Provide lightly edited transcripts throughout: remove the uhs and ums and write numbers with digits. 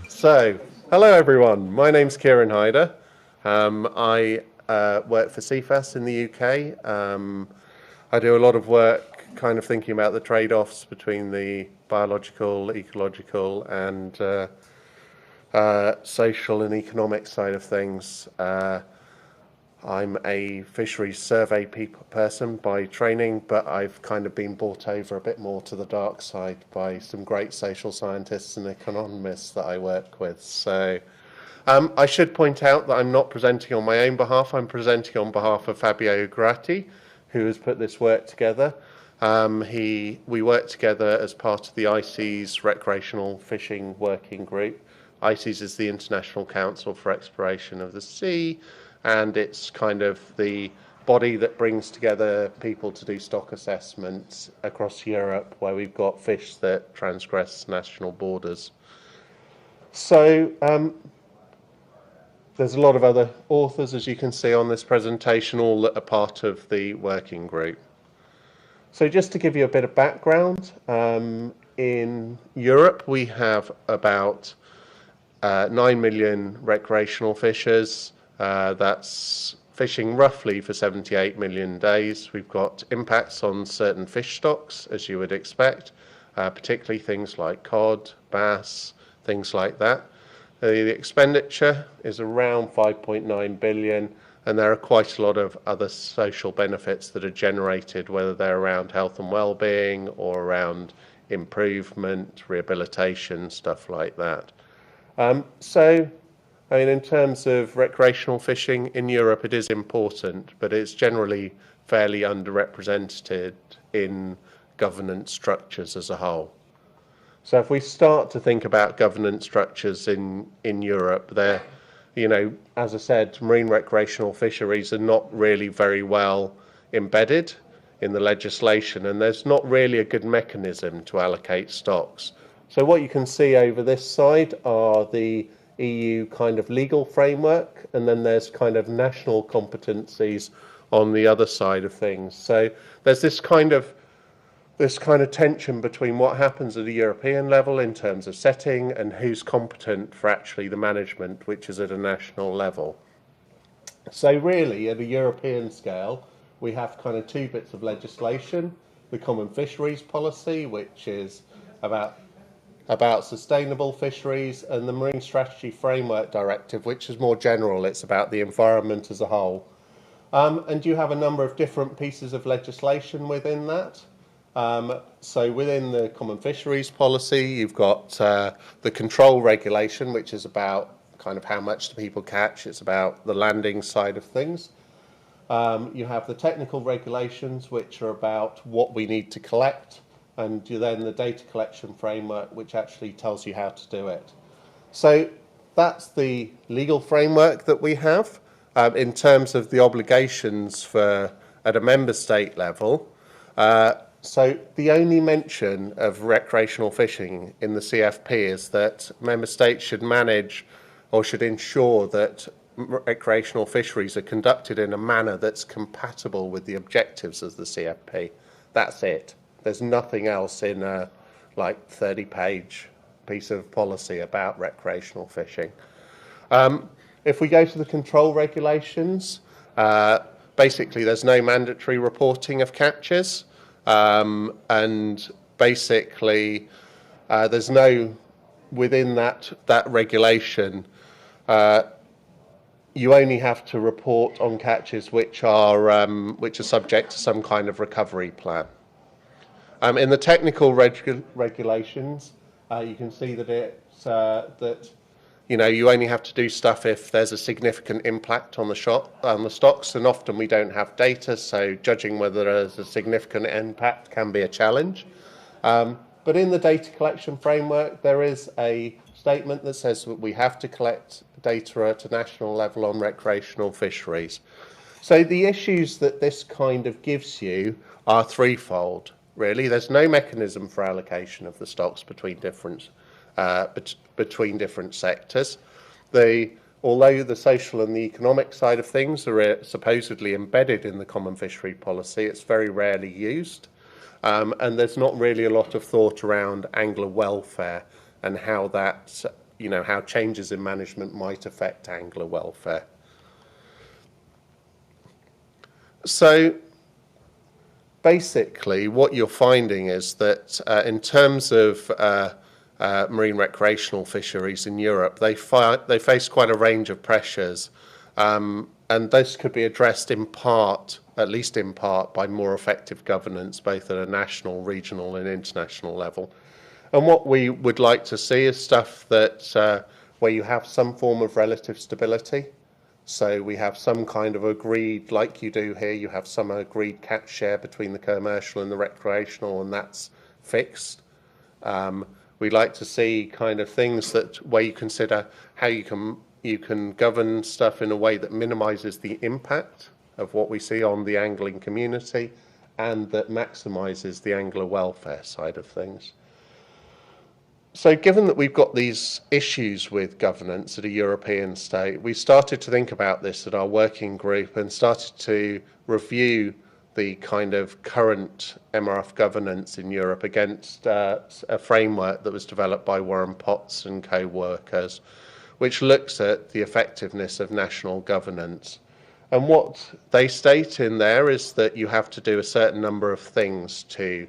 So, hello everyone, my name's Kieran Hyder. I work for CFAS in the UK. I do a lot of work kind of thinking about the trade-offs between the biological, ecological and social and economic side of things. I'm a fisheries survey person by training, but I've kind of been brought over a bit more to the dark side by some great social scientists and economists that I work with. So I should point out that I'm not presenting on my own behalf. I'm presenting on behalf of Fabio Gratti, who has put this work together. We work together as part of the ICES Recreational Fishing Working Group. ICES is the International Council for Exploration of the Sea, and it's kind of the body that brings together people to do stock assessments across Europe, where we've got fish that transgress national borders. So there's a lot of other authors, as you can see on this presentation, all that are part of the working group. So just to give you a bit of background, in Europe we have about 9 million recreational fishers. That's fishing roughly for 78 million days. We've got impacts on certain fish stocks, as you would expect, particularly things like cod, bass, things like that. The expenditure is around 5.9 billion, and there are quite a lot of other social benefits that are generated, whether they're around health and well-being or around improvement, rehabilitation, stuff like that. I mean, in terms of recreational fishing in Europe, it is important, but it's generally fairly underrepresented in governance structures as a whole. So if we start to think about governance structures in Europe, they're, you know, as I said, marine recreational fisheries are not really very well embedded in the legislation, and there's not really a good mechanism to allocate stocks. So what you can see over this side are the EU kind of legal framework, and then there's kind of national competencies on the other side of things. So there's this kind of tension between what happens at a European level in terms of setting and who's competent for actually the management, which is at a national level. So really, at a European scale, we have kind of two bits of legislation: the Common Fisheries Policy, which is about sustainable fisheries, and the Marine Strategy Framework Directive, which is more general. It's about the environment as a whole. And you have a number of different pieces of legislation within that. So within the Common Fisheries Policy, you've got the control regulation, which is about kind of how much do people catch. It's about the landing side of things. You have the technical regulations, which are about what we need to collect, and then the data collection framework, which actually tells you how to do it. So that's the legal framework that we have. In terms of the obligations at a member state level, so the only mention of recreational fishing in the CFP is that member states should manage or should ensure that recreational fisheries are conducted in a manner that's compatible with the objectives of the CFP. That's it. There's nothing else in a 30-page piece of policy about recreational fishing. If we go to the control regulations, basically there's no mandatory reporting of catches, and basically there's no, within that regulation, you only have to report on catches which are subject to some kind of recovery plan. In the technical regulations, you can see that it's that you only have to do stuff if there's a significant impact on the stocks, and often we don't have data, so judging whether there's a significant impact can be a challenge. But in the data collection framework, there is a statement that says that we have to collect data at a national level on recreational fisheries. So the issues that this kind of gives you are threefold. Really, there's no mechanism for allocation of the stocks between different sectors. The although the social and the economic side of things are supposedly embedded in the common fishery policy, it's very rarely used. And there's not really a lot of thought around angler welfare and how that, how changes in management might affect angler welfare. So basically what you're finding is that in terms of marine recreational fisheries in Europe, they face quite a range of pressures, and this could be addressed in part, at least in part, by more effective governance, both at a national, regional and international level. And what we would like to see is stuff that where you have some form of relative stability. So we have some kind of agreed, like you do here, you have some agreed catch share between the commercial and the recreational, and that's fixed. We'd like to see kind of things that where you consider how you can govern stuff in a way that minimises the impact of what we see on the angling community and that maximises the angler welfare side of things. So given that we've got these issues with governance at a European state, we started to think about this at our working group and started to review the kind of current MRF governance in Europe against a framework that was developed by Warren Potts and co-workers, which looks at the effectiveness of national governance. And what they state in there is that you have to do a certain number of things to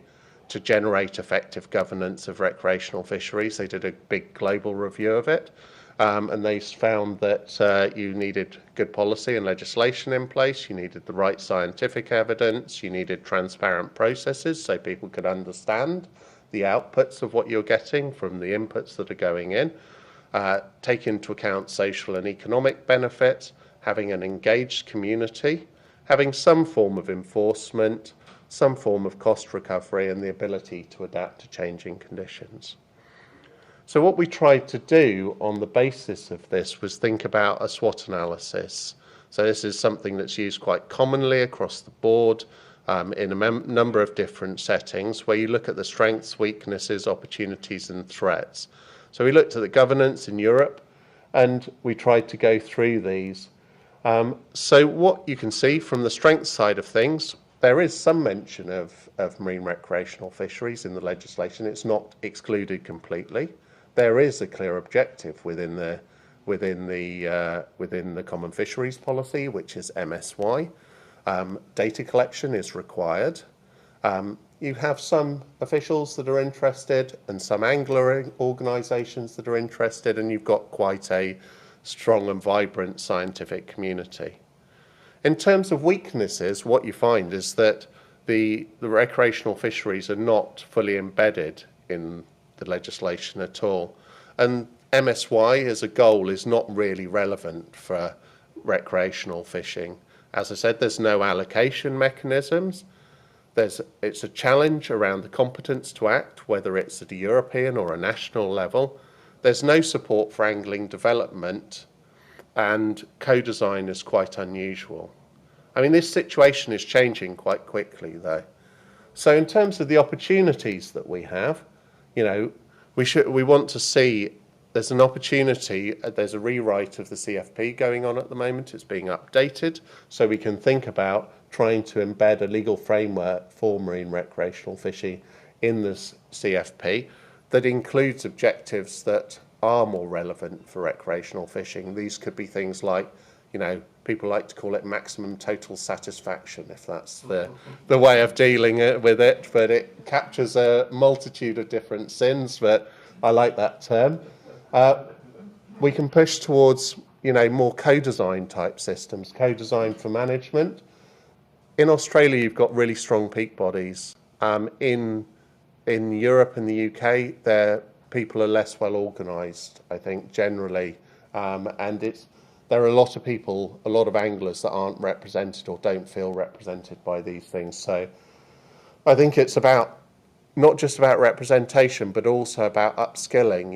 generate effective governance of recreational fisheries. They did a big global review of it, and they found that you needed good policy and legislation in place, you needed the right scientific evidence, you needed transparent processes so people could understand the outputs of what you're getting from the inputs that are going in, take into account social and economic benefits, having an engaged community, having some form of enforcement, some form of cost recovery and the ability to adapt to changing conditions. So what we tried to do on the basis of this was think about a SWOT analysis. So this is something that's used quite commonly across the board in a number of different settings where you look at the strengths, weaknesses, opportunities and threats. So we looked at the governance in Europe and we tried to go through these. So what you can see from the strengths side of things, there is some mention of marine recreational fisheries in the legislation. It's not excluded completely. There is a clear objective within the common fisheries policy, which is MSY. Data collection is required. You have some officials that are interested and some angler organisations that are interested, and you've got quite a strong and vibrant scientific community. In terms of weaknesses, what you find is that the recreational fisheries are not fully embedded in the legislation at all. And MSY as a goal is not really relevant for recreational fishing. As I said, there's no allocation mechanisms. It's a challenge around the competence to act, whether it's at a European or a national level. There's no support for angling development, and co-design is quite unusual. I mean, this situation is changing quite quickly, though. So in terms of the opportunities that we have, we want to see there's an opportunity, there's a rewrite of the CFP going on at the moment, it's being updated, so we can think about trying to embed a legal framework for marine recreational fishing in the CFP that includes objectives that are more relevant for recreational fishing. These could be things like, people like to call it maximum total satisfaction, if that's the way of dealing with it, but it captures a multitude of different sins, but I like that term. We can push towards, more co-design type systems, co-design for management. In Australia, you've got really strong peak bodies. In Europe and the UK, people are less well organised, I think, generally, and there are a lot of people, a lot of anglers that aren't represented or don't feel represented by these things. So I think it's not just about representation, but also about upskilling.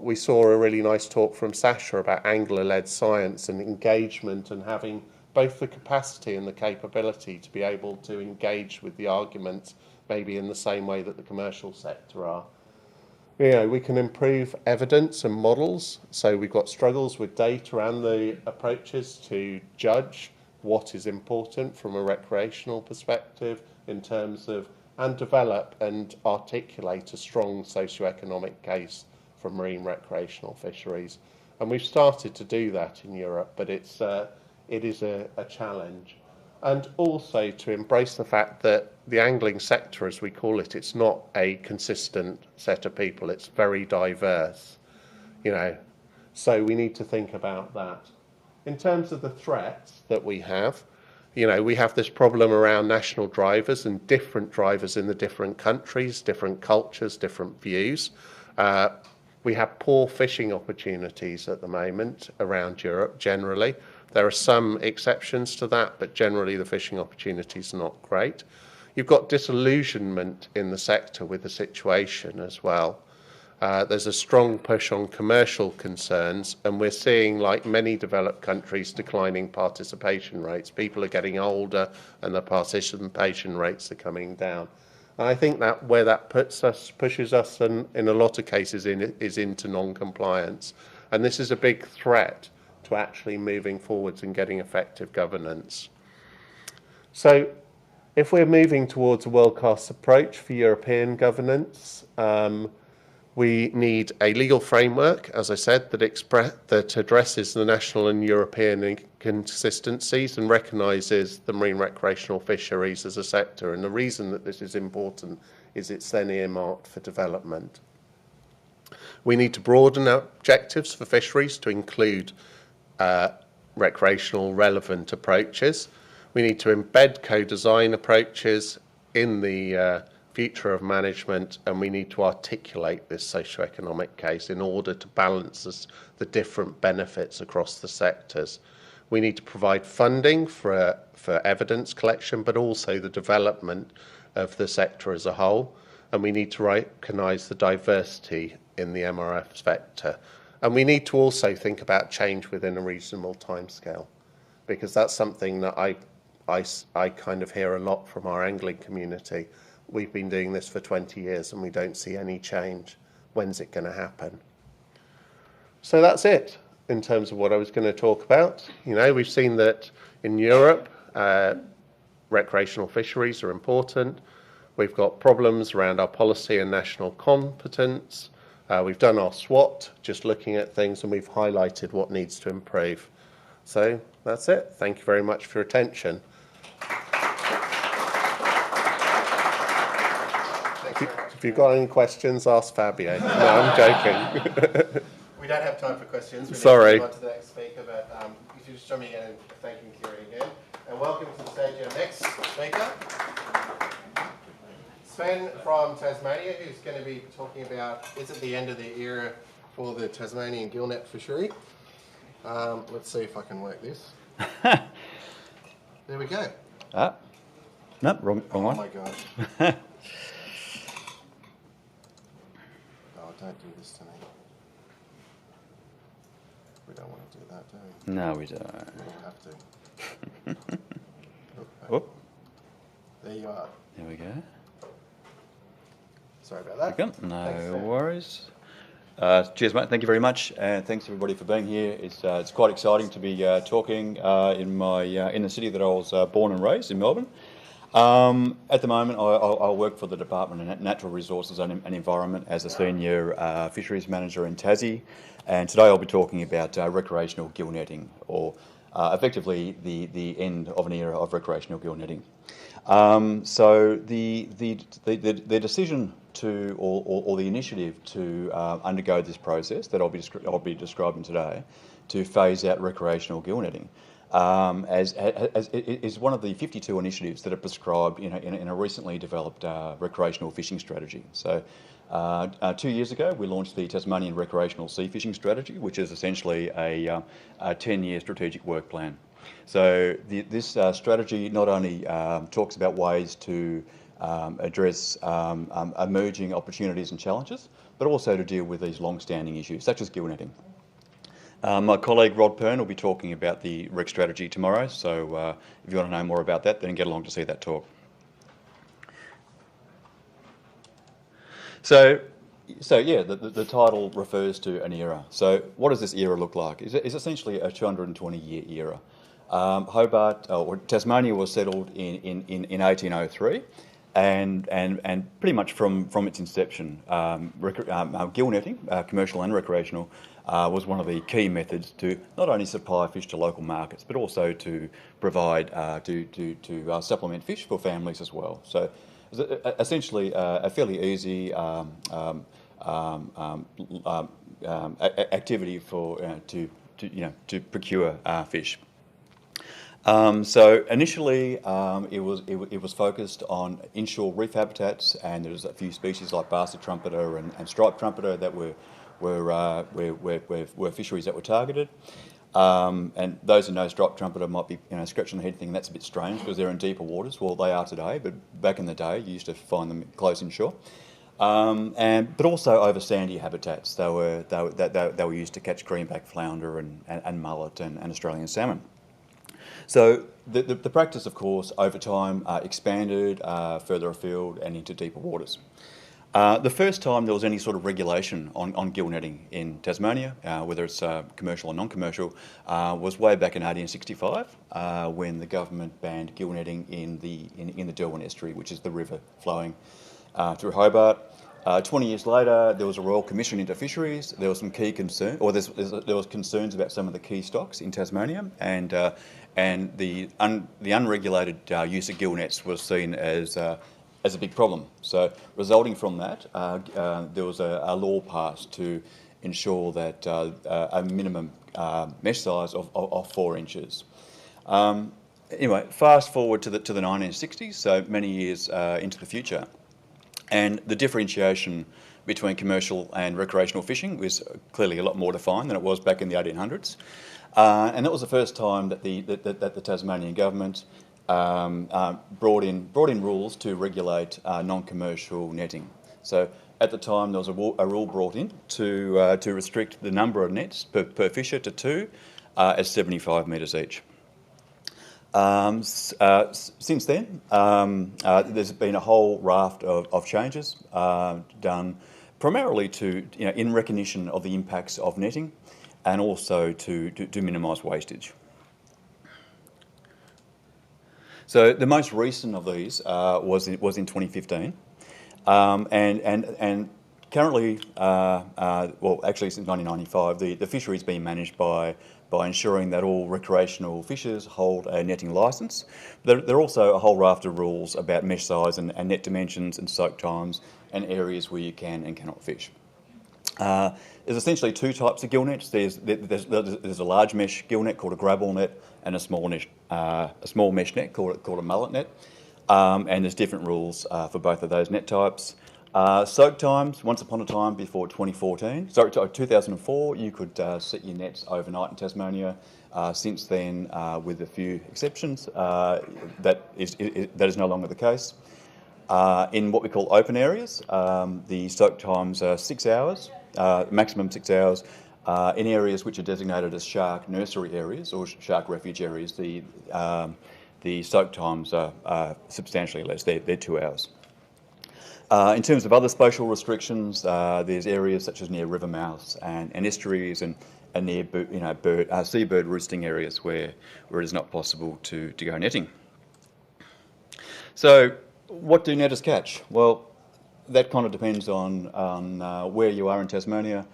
We saw a really nice talk from Sasha about angler-led science and engagement and having both the capacity and the capability to be able to engage with the arguments maybe in the same way that the commercial sector are. We can improve evidence and models. So we've got struggles with data and the approaches to judge what is important from a recreational perspective in terms of, and develop and articulate a strong socioeconomic case for marine recreational fisheries. And we've started to do that in Europe, but it is a challenge. And also to embrace the fact that the angling sector, as we call it, it's not a consistent set of people. It's very diverse, So we need to think about that. In terms of the threats that we have this problem around national drivers and different drivers in the different countries, different cultures, different views. We have poor fishing opportunities at the moment around Europe generally. There are some exceptions to that, but generally the fishing opportunities are not great. You've got disillusionment in the sector with the situation as well. There's a strong push on commercial concerns, and we're seeing, like many developed countries, declining participation rates. People are getting older and the participation rates are coming down. And I think that where that pushes us in a lot of cases is into non-compliance. And this is a big threat to actually moving forwards and getting effective governance. So if we're moving towards a world-class approach for European governance, we need a legal framework, as I said, that addresses the national and European inconsistencies and recognises the marine recreational fisheries as a sector. And the reason that this is important is it's then earmarked for development. We need to broaden our objectives for fisheries to include recreational relevant approaches. We need to embed co-design approaches in the future of management, and we need to articulate this socio-economic case in order to balance the different benefits across the sectors. We need to provide funding for evidence collection, but also the development of the sector as a whole, and we need to recognise the diversity in the MRF sector. And we need to also think about change within a reasonable timescale, because that's something that I kind of hear a lot from our angling community. We've been doing this for 20 years and we don't see any change. When's it going to happen? So that's it in terms of what I was going to talk about. We've seen that in Europe, recreational fisheries are important. We've got problems around our policy and national competence. We've done our SWOT, just looking at things, and we've highlighted what needs to improve. So that's it. Thank you very much for your attention. If you've got any questions, ask Fabio. No, I'm joking. We don't have time for questions. Sorry. Need to move on to the next speaker, but if you just join me again in thanking Kieran again. And welcome to the stage our next speaker, Sven from Tasmania, who's going to be talking about, is it the end of the era for the Tasmanian gillnet fishery? Let's see if I can work this. There we go. No, wrong one. Oh my gosh. Don't do this to me. We don't want to do that, do we? No, we don't. We don't have to. Oh. There you are. There we go. Sorry about that. No Thanks, worries. Cheers, mate. Thank you very much, and thanks everybody for being here. It's quite exciting to be talking in the city that I was born and raised in Melbourne. At the moment, I work for the Department of Natural Resources and Environment as a senior fisheries manager in Tassie, and today I'll be talking about recreational gill netting, or effectively the end of an era of recreational gill netting. So the decision to, or the initiative to undergo this process that I'll be describing today, to phase out recreational gill netting, is one of the 52 initiatives that are prescribed in a recently developed recreational fishing strategy. So 2 years ago we launched the Tasmanian Recreational Sea Fishing Strategy, which is essentially a 10-year strategic work plan. So this strategy not only talks about ways to address emerging opportunities and challenges, but also to deal with these long-standing issues such as gill netting. My colleague Rod Pern will be talking about the REC strategy tomorrow, so if you want to know more about that, then get along to see that talk. So So yeah, the title refers to an era. So what does this era look like? It's essentially a 220-year era. Hobart or Tasmania was settled in 1803, and pretty much from its inception, gill netting, commercial and recreational, was one of the key methods to not only supply fish to local markets, but also to provide to supplement fish for families as well. So essentially a fairly easy activity for to procure fish. So initially, it was focused on inshore reef habitats, and there's a few species like basset trumpeter and striped trumpeter that were fisheries that were targeted. And those who know striped trumpeter might be scratching their head thinking that's a bit strange because they're in deeper waters. Well, they are today, but back in the day, you used to find them close inshore. But also over sandy habitats. They were used to catch greenback flounder and mullet and Australian salmon. So the practice, of course, over time expanded further afield and into deeper waters. The first time there was any sort of regulation on gill netting in Tasmania, whether it's commercial or non-commercial, was way back in 1865 when the government banned gill netting in the Derwent Estuary, which is the river flowing through Hobart. 20 years later, there was a Royal Commission into Fisheries. There was some key concern, or there was concerns about some of the key stocks in Tasmania, and the unregulated use of gill nets was seen as a big problem. So, resulting from that, there was a law passed to ensure that a minimum mesh size of 4 inches. Anyway, fast forward to the 1960s, so many years into the future. And the differentiation between commercial and recreational fishing was clearly a lot more defined than it was back in the 1800s. And that was the first time that the Tasmanian government brought in rules to regulate non-commercial netting. So at the time there was a rule brought in to restrict the number of nets per fisher to 2 at 75 metres each. Since then, there's been a whole raft of changes done primarily in recognition of the impacts of netting and also to minimise wastage. So the most recent of these was in 2015, and currently, well, actually since 1995, the fishery is being managed by ensuring that all recreational fishers hold a netting licence. There are also a whole raft of rules about mesh size and net dimensions and soak times and areas where you can and cannot fish. There's essentially 2 types of gill nets. There's a large mesh gill net called a grab-all net and a small mesh net called a mullet net. And there's different rules for both of those net types. Soak times, once upon a time before 2004, you could set your nets overnight in Tasmania. Since then, with a few exceptions, that is no longer the case. In what we call open areas, the soak times are 6 hours, maximum 6 hours. In areas which are designated as shark nursery areas or shark refuge areas, the soak times are substantially less. They're 2 hours. In terms of other spatial restrictions, there's areas such as near river mouths and estuaries and near seabird roosting areas where it is not possible to go netting. So, what do netters catch? Well, that kind of depends on where you are in Tasmania,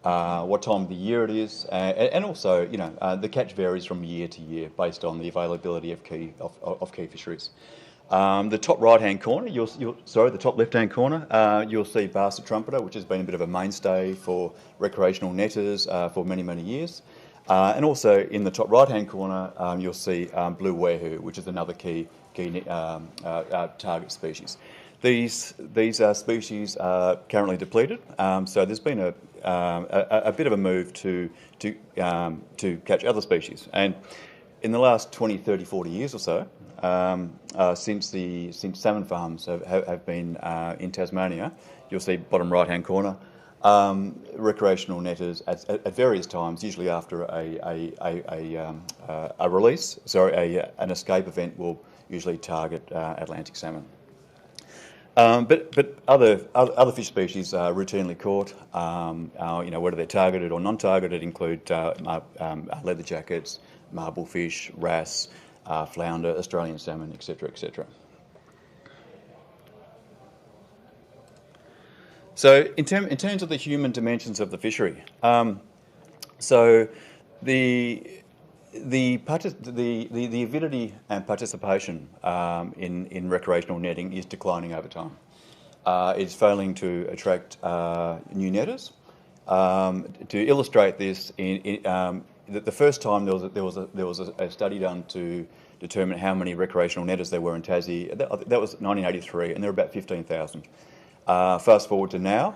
what time of the year it is, and also the catch varies from year to year based on the availability of key fisheries. The top right-hand corner, the top left-hand corner, you'll see basset trumpeter, which has been a bit of a mainstay for recreational netters for many, many years. And also in the top right-hand corner, you'll see blue werehu, which is another key target species. These species are currently depleted, so there's been a bit of a move to catch other species. And in the last 20, 30, 40 years or so, since salmon farms have been in Tasmania, you'll see bottom right-hand corner, recreational netters at various times, usually after a release, an escape event will usually target Atlantic salmon. But other fish species are routinely caught. Whether they're targeted or non-targeted, include leather jackets, marblefish, wrasse, flounder, Australian salmon, etc., etc. So, in terms of the human dimensions of the fishery, so the avidity and participation in recreational netting is declining over time. It's failing to attract new netters. To illustrate this, the first time there was a study done to determine how many recreational netters there were in Tassie. That was 1983, and there were about 15,000. Fast forward to now,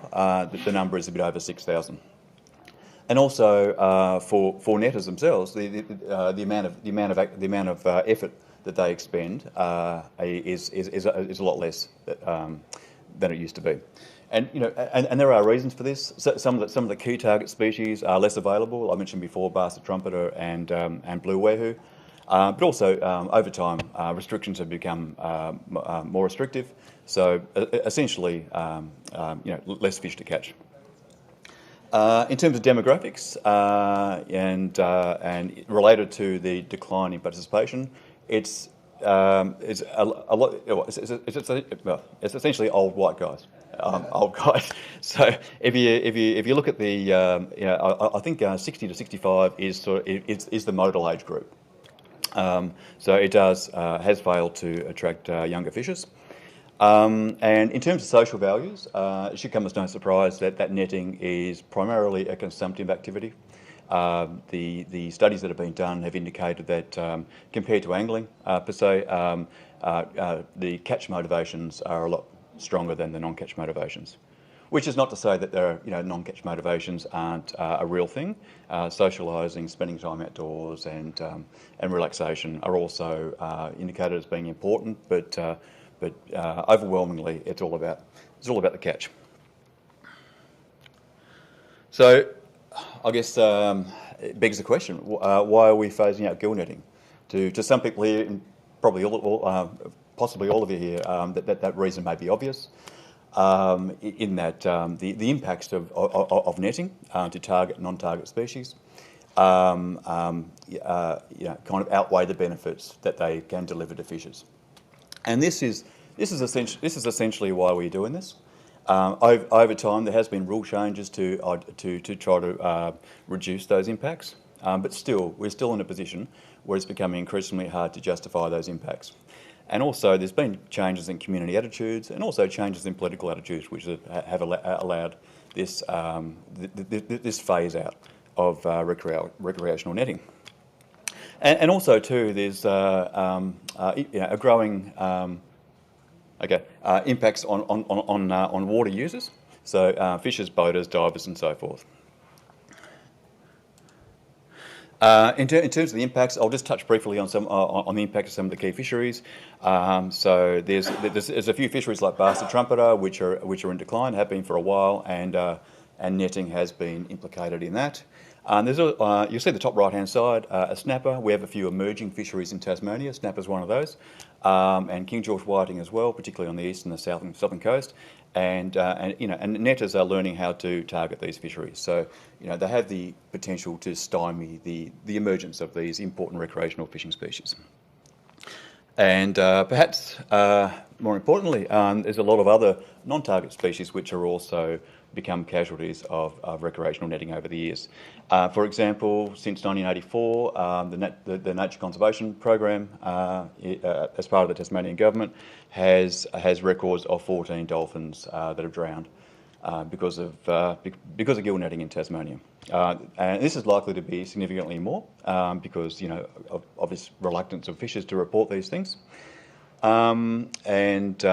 the number is a bit over 6,000. And also for netters themselves, the amount of effort that they expend is a lot less than it used to be. And and there are reasons for this. So some of the key target species are less available. I mentioned before bastard trumpeter and blue wehu. But also over time, restrictions have become more restrictive. So essentially, less fish to catch. In terms of demographics and related to the decline in participation, it's a lot. It's essentially old white guys, old guys. So if you look at the, I think 60 to 65 is the modal age group. So it has failed to attract younger fishers. And in terms of social values, it should come as no surprise that netting is primarily a consumptive activity. The studies that have been done have indicated that compared to angling per se, the catch motivations are a lot stronger than the non-catch motivations. Which is not to say that there are, non-catch motivations aren't a real thing. Socialising, spending time outdoors, and relaxation are also indicated as being important, but overwhelmingly, it's all about the catch. So, I guess it begs the question: why are we phasing out gill netting? To some people here, and probably possibly all of you here, that reason may be obvious. In that the impacts of netting to target non-target species, kind of outweigh the benefits that they can deliver to fishers, and this is essentially why we're doing this. Over time, there has been rule changes to try to reduce those impacts, but still, we're still in a position where it's becoming increasingly hard to justify those impacts. And also, there's been changes in community attitudes and also changes in political attitudes, which have allowed this this phase out of recreational netting. And also, too, there's a growing impacts on water users, so fishers, boaters, divers, and so forth. In terms of the impacts, I'll just touch briefly on the impact of some of the key fisheries. So there's a few fisheries like bastard trumpeter which are in decline, have been for a while, and netting has been implicated in that. You'll see the top right-hand side, a snapper. We have a few emerging fisheries in Tasmania. Snapper's one of those, and King George whiting as well, particularly on the east and the southern coast. And netters are learning how to target these fisheries. So they have the potential to stymie the emergence of these important recreational fishing species. And perhaps more importantly, there's a lot of other non-target species which are also become casualties of recreational netting over the years. For example, since 1984, the Nature Conservation Program, as part of the Tasmanian government, has records of 14 dolphins that have drowned because of gill netting in Tasmania. And this is likely to be significantly more because of this reluctance of fishers to report these things, and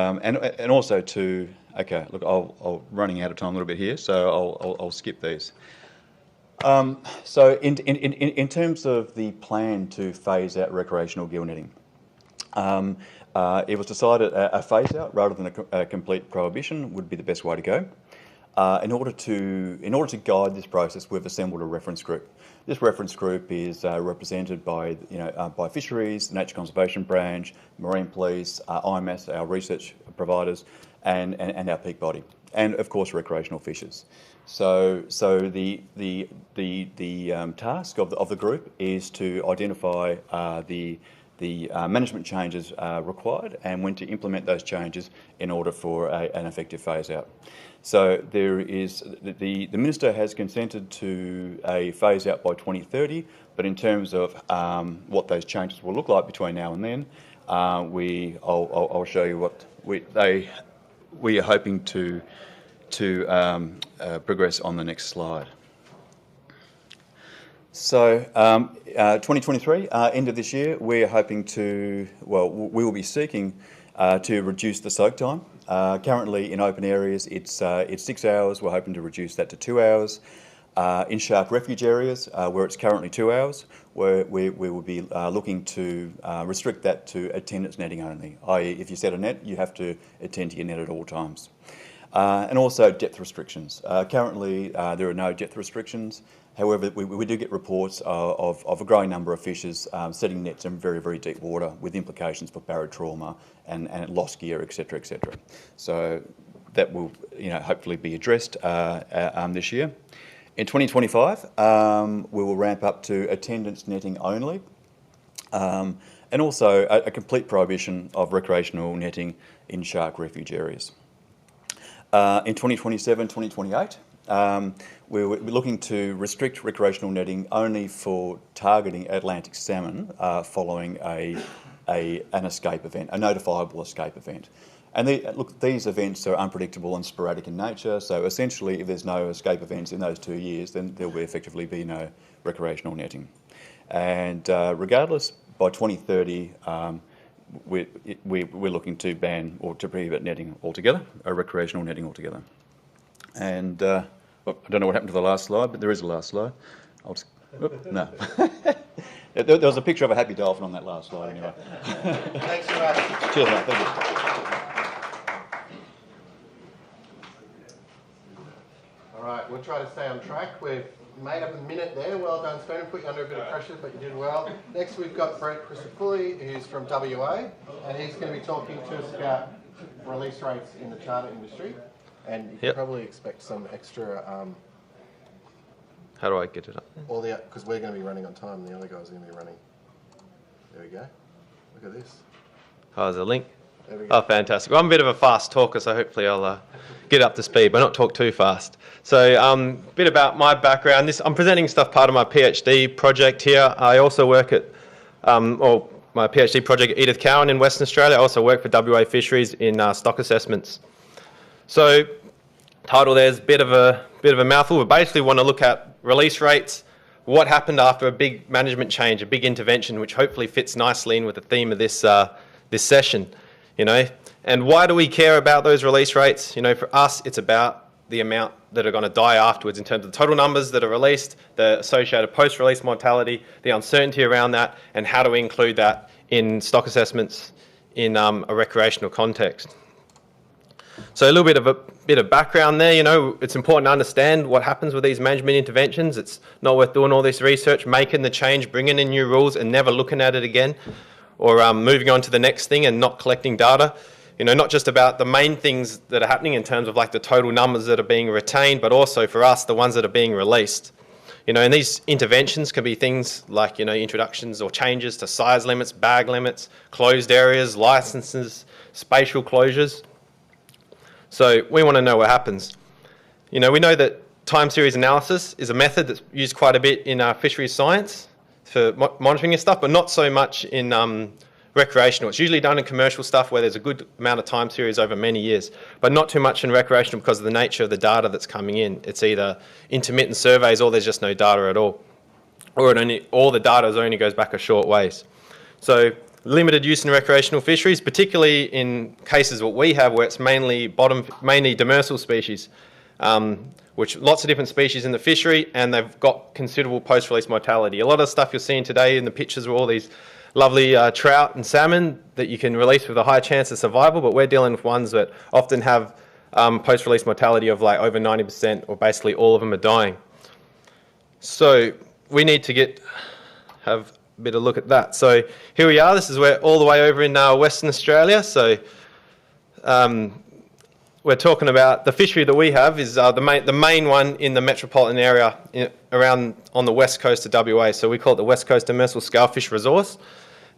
also to. Okay, look, I'll running out of time a little bit here, so I'll skip these. So in terms of the plan to phase out recreational gill netting, it was decided a phase out rather than a complete prohibition would be the best way to go. In order to guide this process, we've assembled a reference group. This reference group is represented by by Fisheries, Nature Conservation Branch, Marine Police, IMS, our research providers, and our peak body, and of course recreational fishers. So the task of the group is to identify the management changes required and when to implement those changes in order for an effective phase out. So there is the Minister has consented to a phase out by 2030, but in terms of what those changes will look like between now and then, I'll show you what we are hoping to progress on the next slide. So 2023, end of this year, we're hoping to, we will be seeking to reduce the soak time. Currently in open areas it's 6 hours, we're hoping to reduce that to 2 hours. In shark refuge areas, where it's currently 2 hours, we will be looking to restrict that to attendance netting only, i.e. if you set a net, you have to attend to your net at all times. And also depth restrictions. Currently there are no depth restrictions. However, we do get reports of a growing number of fishers setting nets in very, very deep water with implications for barotrauma and lost gear, etc., etc. So that will hopefully be addressed this year. In 2025, we will ramp up to attendance netting only, and also a complete prohibition of recreational netting in shark refuge areas. In 2027, 2028, we're looking to restrict recreational netting only for targeting Atlantic salmon following an escape event, a notifiable escape event. And these events are unpredictable and sporadic in nature, so essentially if there's no escape events in those 2 years, then there will effectively be no recreational netting. And regardless, by 2030, we're looking to ban or to prohibit netting altogether, recreational netting altogether. And I don't know what happened to the last slide, but there is a last slide. No. There was a picture of a happy dolphin on that last slide anyway. Thanks for that. Cheers, mate. Thank you. All right, we'll try to stay on track. We've made up a minute there. Well done, Sven. Put you under a bit of pressure, but you did well. Next, we've got Crisafulli, who's from WA, and he's going to be talking to us about release rates in the charter industry. And you can probably expect some extra. How do I get it up? Because we're going to be running on time, and the other guys are going to be running. There we go. Look at this. Oh, there's a link. There we go. Oh, fantastic. Well, I'm a bit of a fast talker, so hopefully I'll get up to speed, but not talk too fast. So a bit about my background. I'm presenting stuff part of my PhD project here. I also work at, my PhD project at Edith Cowan in Western Australia. I also work for WA Fisheries in stock assessments. So title there's a bit of a mouthful, but basically want to look at release rates, what happened after a big management change, a big intervention, which hopefully fits nicely in with the theme of this session, and why do we care about those release rates? For us, it's about the amount that are going to die afterwards in terms of the total numbers that are released, the associated post-release mortality, the uncertainty around that, and how do we include that in stock assessments in a recreational context. So a little bit of background there. It's important to understand what happens with these management interventions. It's not worth doing all this research, making the change, bringing in new rules and never looking at it again, or moving on to the next thing and not collecting data. Not just about the main things that are happening in terms of like the total numbers that are being retained, but also for us, the ones that are being released. And these interventions can be things like, introductions or changes to size limits, bag limits, closed areas, licenses, spatial closures. So we want to know what happens. We know that time series analysis is a method that's used quite a bit in fisheries science for monitoring and stuff, but not so much in recreational. It's usually done in commercial stuff where there's a good amount of time series over many years, but not too much in recreational because of the nature of the data that's coming in. It's either intermittent surveys or there's just no data at all, or all the data only goes back a short ways. So limited use in recreational fisheries, particularly in cases what we have where it's mainly demersal species, which lots of different species in the fishery, and they've got considerable post-release mortality. A lot of stuff you're seeing today in the pictures are all these lovely trout and salmon that you can release with a high chance of survival, but we're dealing with ones that often have post-release mortality of like over 90%, or basically all of them are dying. So we need to have a bit of a look at that. So here we are. This is where all the way over in Western Australia. So we're talking about the fishery that we have is the main one in the metropolitan area around on the west coast of WA. So we call it the West Coast Demersal Scalefish Resource.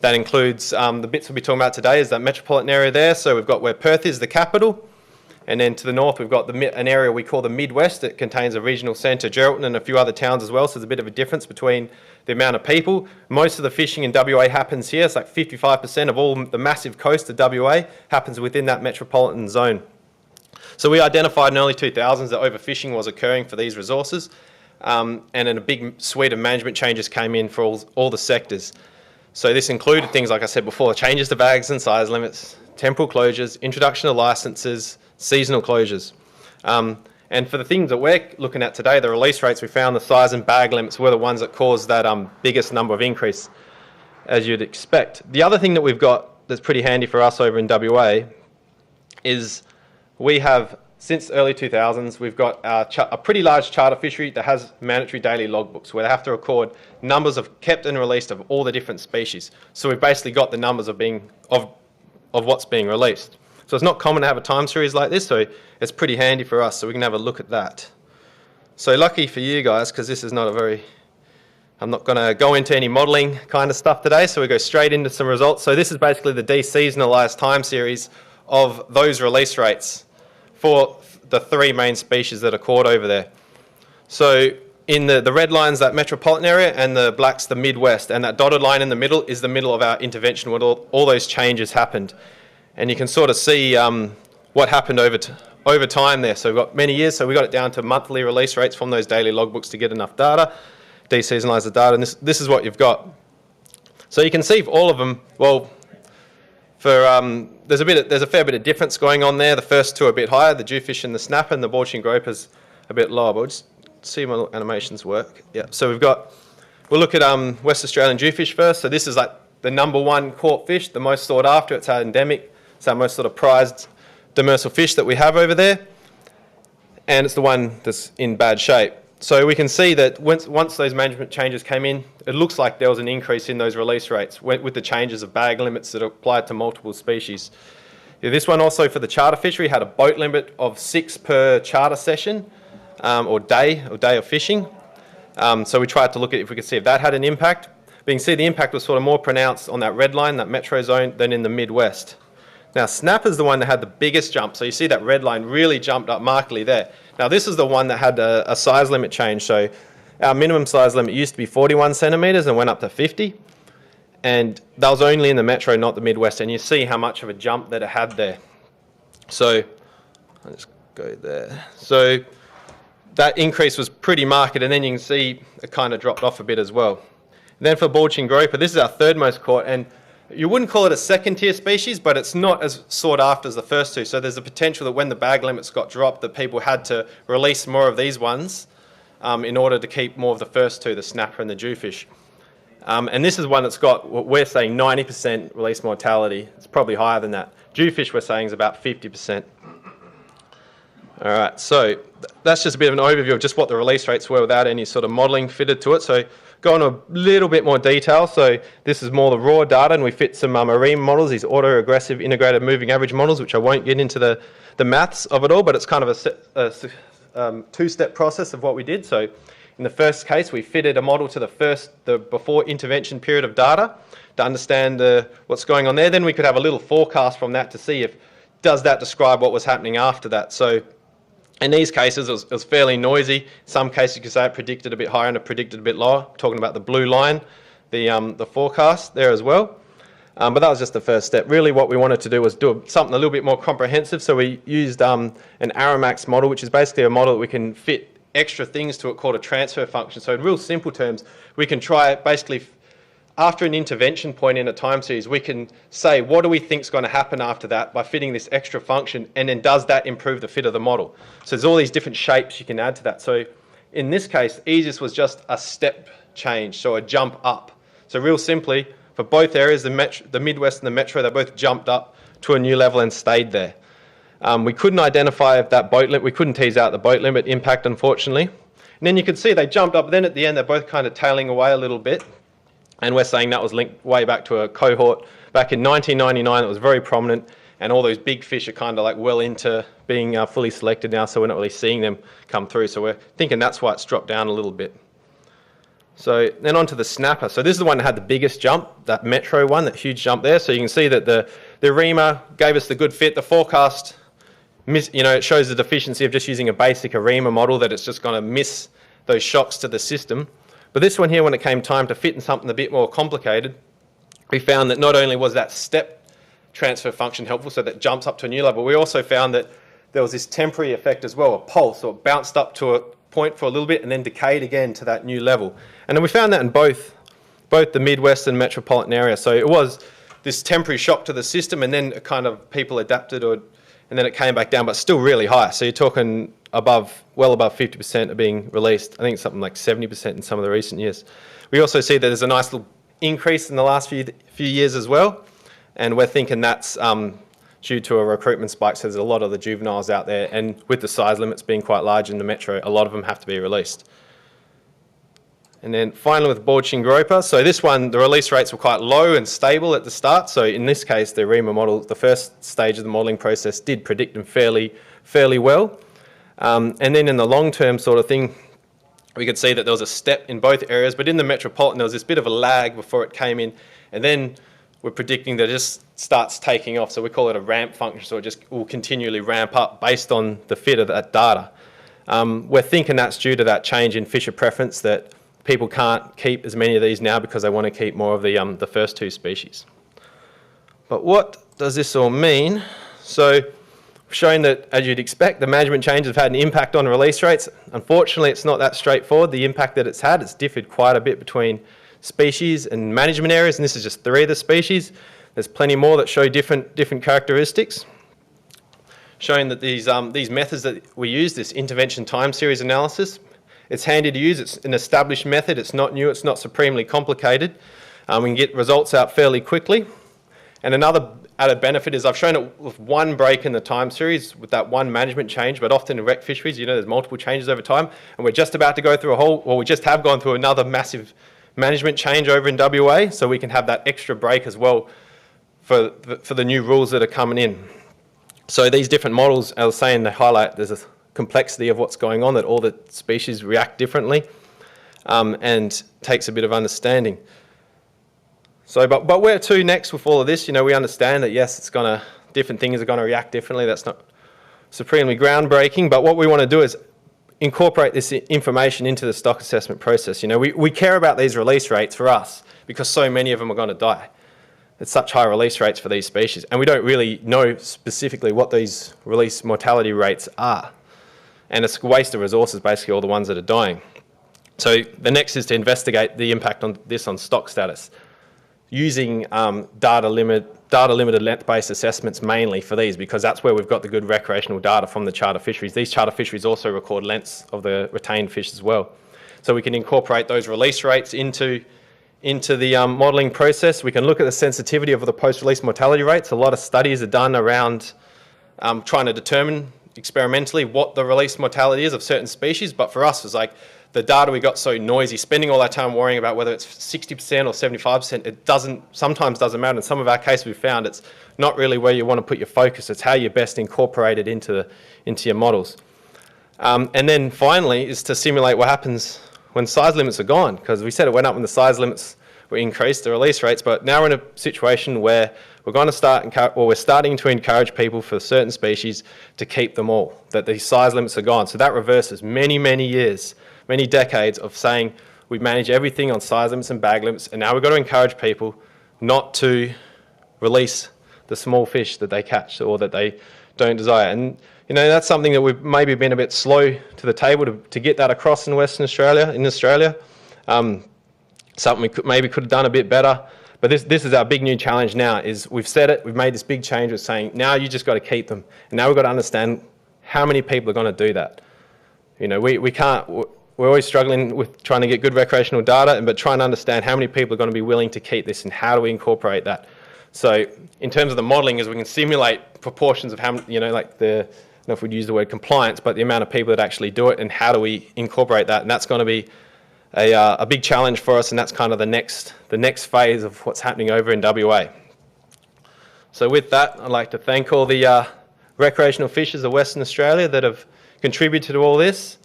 That includes the bits we'll be talking about today is that metropolitan area there. So we've got where Perth is the capital. And then to the north, we've got an area we call the Midwest. It contains a regional centre, Geraldton, and a few other towns as well. So there's a bit of a difference between the amount of people. Most of the fishing in WA happens here. It's like 55% of all the massive coast of WA happens within that metropolitan zone. So we identified in the early 2000s that overfishing was occurring for these resources. And then a big suite of management changes came in for all the sectors. So this included things, like I said before, changes to bags and size limits, temporal closures, introduction of licences, seasonal closures. And for the things that we're looking at today, the release rates, we found the size and bag limits were the ones that caused that biggest number of increase, as you'd expect. The other thing that we've got that's pretty handy for us over in WA is we have, since early 2000s, we've got a pretty large charter fishery that has mandatory daily logbooks where they have to record numbers of kept and released of all the different species. So we've basically got the numbers of what's being released. So it's not common to have a time series like this, so it's pretty handy for us, so we can have a look at that. So lucky for you guys, because this is not I'm not going to go into any modelling kind of stuff today, so we go straight into some results. So this is basically the deseasonalised time series of those release rates for the three main species that are caught over there. So in the red line's that metropolitan area, and the black's the Midwest, and that dotted line in the middle is the middle of our intervention where all those changes happened. And you can sort of see what happened over time there. So we've got many years, so we got it down to monthly release rates from those daily logbooks to get enough data, deseasonalise the data, and this is what you've got. So you can see for all of them, well, there's a fair bit of difference going on there. The first two are a bit higher, the jewfish and the snapper, and the Balchin groper's a bit lower. But we'll just see my animations work. Yeah. So we'll look at West Australian jewfish first. So this is like the number one caught fish, the most sought after. It's our endemic. It's our most sort of prized demersal fish that we have over there, and it's the one that's in bad shape. So we can see that once those management changes came in, it looks like there was an increase in those release rates with the changes of bag limits that applied to multiple species. Yeah, this one also for the charter fishery had a boat limit of 6 per charter session or day of fishing. So we tried to look at if we could see if that had an impact. But you can see the impact was sort of more pronounced on that red line, that metro zone, than in the Midwest. Now, snapper's the one that had the biggest jump. So you see that red line really jumped up markedly there. Now, this is the one that had a size limit change. So our minimum size limit used to be 41 centimetres and went up to 50. And that was only in the metro, not the Midwest. And you see how much of a jump that it had there. So let's go there. So that increase was pretty marked. And then you can see it kind of dropped off a bit as well. And then for Balchin groper, this is our third most caught. And you wouldn't call it a second tier species, but it's not as sought after as the first two. So there's a potential that when the bag limits got dropped, that people had to release more of these ones in order to keep more of the first two, the snapper and the jewfish. And this is one that's got what we're saying 90% release mortality. It's probably higher than that. Jewfish we're saying is about 50%. All right, so that's just a bit of an overview of just what the release rates were without any sort of modelling fitted to it. So go into a little bit more detail. So this is more the raw data, and we fit some marine models, these auto-regressive integrated moving average models, which I won't get into the maths of it all, but it's kind of a two-step process of what we did. So in the first case, we fitted a model to the before intervention period of data to understand what's going on there. Then we could have a little forecast from that to see does that describe what was happening after that. So in these cases, it was fairly noisy. In some cases, you could say it predicted a bit higher and it predicted a bit lower. Talking about the blue line, the forecast there as well. But that was just the first step. Really what we wanted to do was do something a little bit more comprehensive. So we used an Aramax model, which is basically a model that we can fit extra things to it called a transfer function. So in real simple terms, we can try basically after an intervention point in a time series, we can say what do we think is going to happen after that by fitting this extra function, and then does that improve the fit of the model? So there's all these different shapes you can add to that. So in this case, the easiest was just a step change, so a jump up. So real simply, for both areas, the Midwest and the Metro, they both jumped up to a new level and stayed there. We couldn't identify that boat limit. We couldn't tease out the boat limit impact, unfortunately. And then you can see they jumped up. Then at the end, they're both kind of tailing away a little bit. And we're saying that was linked way back to a cohort back in 1999 that was very prominent. And all those big fish are kind of like well into being fully selected now, so we're not really seeing them come through. So we're thinking that's why it's dropped down a little bit. So then onto the snapper. So this is the one that had the biggest jump, that Metro one, that huge jump there. So you can see that the reamer gave us the good fit. The forecast, it shows the deficiency of just using a basic reamer model, that it's just going to miss those shocks to the system. But this one here, when it came time to fit in something a bit more complicated, we found that not only was that step transfer function helpful, so that jumps up to a new level, we also found that there was this temporary effect as well, a pulse, so it bounced up to a point for a little bit and then decayed again to that new level. And then we found that in both the Midwest and metropolitan area. So it was this temporary shock to the system, and then kind of people adapted, and then it came back down, but still really high. So you're talking well above 50% are being released. I think it's something like 70% in some of the recent years. We also see that there's a nice little increase in the last few years as well, and we're thinking that's due to a recruitment spike. So there's a lot of the juveniles out there, and with the size limits being quite large in the metro, a lot of them have to be released. And then finally with board-shing groper, so this one, the release rates were quite low and stable at the start. So in this case, the reamer model, the first stage of the modelling process, did predict them fairly well. And then in the long-term sort of thing, we could see that there was a step in both areas, but in the metropolitan, there was this bit of a lag before it came in, and then we're predicting that it just starts taking off. So we call it a ramp function, so it just will continually ramp up based on the fit of that data. We're thinking that's due to that change in fisher preference, that people can't keep as many of these now because they want to keep more of the first two species. But what does this all mean? So we've shown that, as you'd expect, the management changes have had an impact on release rates. Unfortunately, it's not that straightforward. The impact that it's had, it's differed quite a bit between species and management areas, and this is just 3 of the species. There's plenty more that show different characteristics, showing that these methods that we use, this intervention time series analysis, it's handy to use. It's an established method. It's not new. It's not supremely complicated. We can get results out fairly quickly. And another added benefit is I've shown it with one break in the time series with that one management change, but often in rec fisheries, there's multiple changes over time, and we're just about to go through we just have gone through another massive management change over in WA, so we can have that extra break as well for the new rules that are coming in. So these different models, as I was saying, they highlight there's a complexity of what's going on, that all the species react differently, and takes a bit of understanding. So, but where to next with all of this? We understand that yes, different things are going to react differently. That's not supremely groundbreaking, but what we want to do is incorporate this information into the stock assessment process. We care about these release rates for us because so many of them are going to die. It's such high release rates for these species, and we don't really know specifically what these release mortality rates are. And it's a waste of resources, basically, all the ones that are dying. So the next is to investigate the impact on this on stock status, using data limited length-based assessments mainly for these, because that's where we've got the good recreational data from the charter fisheries. These charter fisheries also record lengths of the retained fish as well. So we can incorporate those release rates into the modelling process. We can look at the sensitivity of the post-release mortality rates. A lot of studies are done around trying to determine experimentally what the release mortality is of certain species, but for us, it's like the data we got so noisy, spending all our time worrying about whether it's 60% or 75%, it sometimes doesn't matter. In some of our cases, we've found it's not really where you want to put your focus. It's how you best incorporate it into your models. And then finally is to simulate what happens when size limits are gone, because we said it went up when the size limits were increased, the release rates, but now we're in a situation where we're starting to encourage people for certain species to keep them all, that these size limits are gone. So that reverses many, many years, many decades of saying we manage everything on size limits and bag limits, and now we've got to encourage people not to release the small fish that they catch or that they don't desire. And that's something that we've maybe been a bit slow to the table to get that across in Western Australia, something we could have done a bit better. But this is our big new challenge now, is we've said it, we've made this big change of saying, now you just got to keep them. And now we've got to understand how many people are going to do that. We're always struggling with trying to get good recreational data, but trying to understand how many people are going to be willing to keep this and how do we incorporate that. So in terms of the modelling, is we can simulate proportions of how, like I don't know if we'd use the word compliance, but the amount of people that actually do it and how do we incorporate that. And that's going to be a big challenge for us, and that's kind of the next phase of what's happening over in WA. So with that, I'd like to thank all the recreational fishers of Western Australia that have contributed to all this.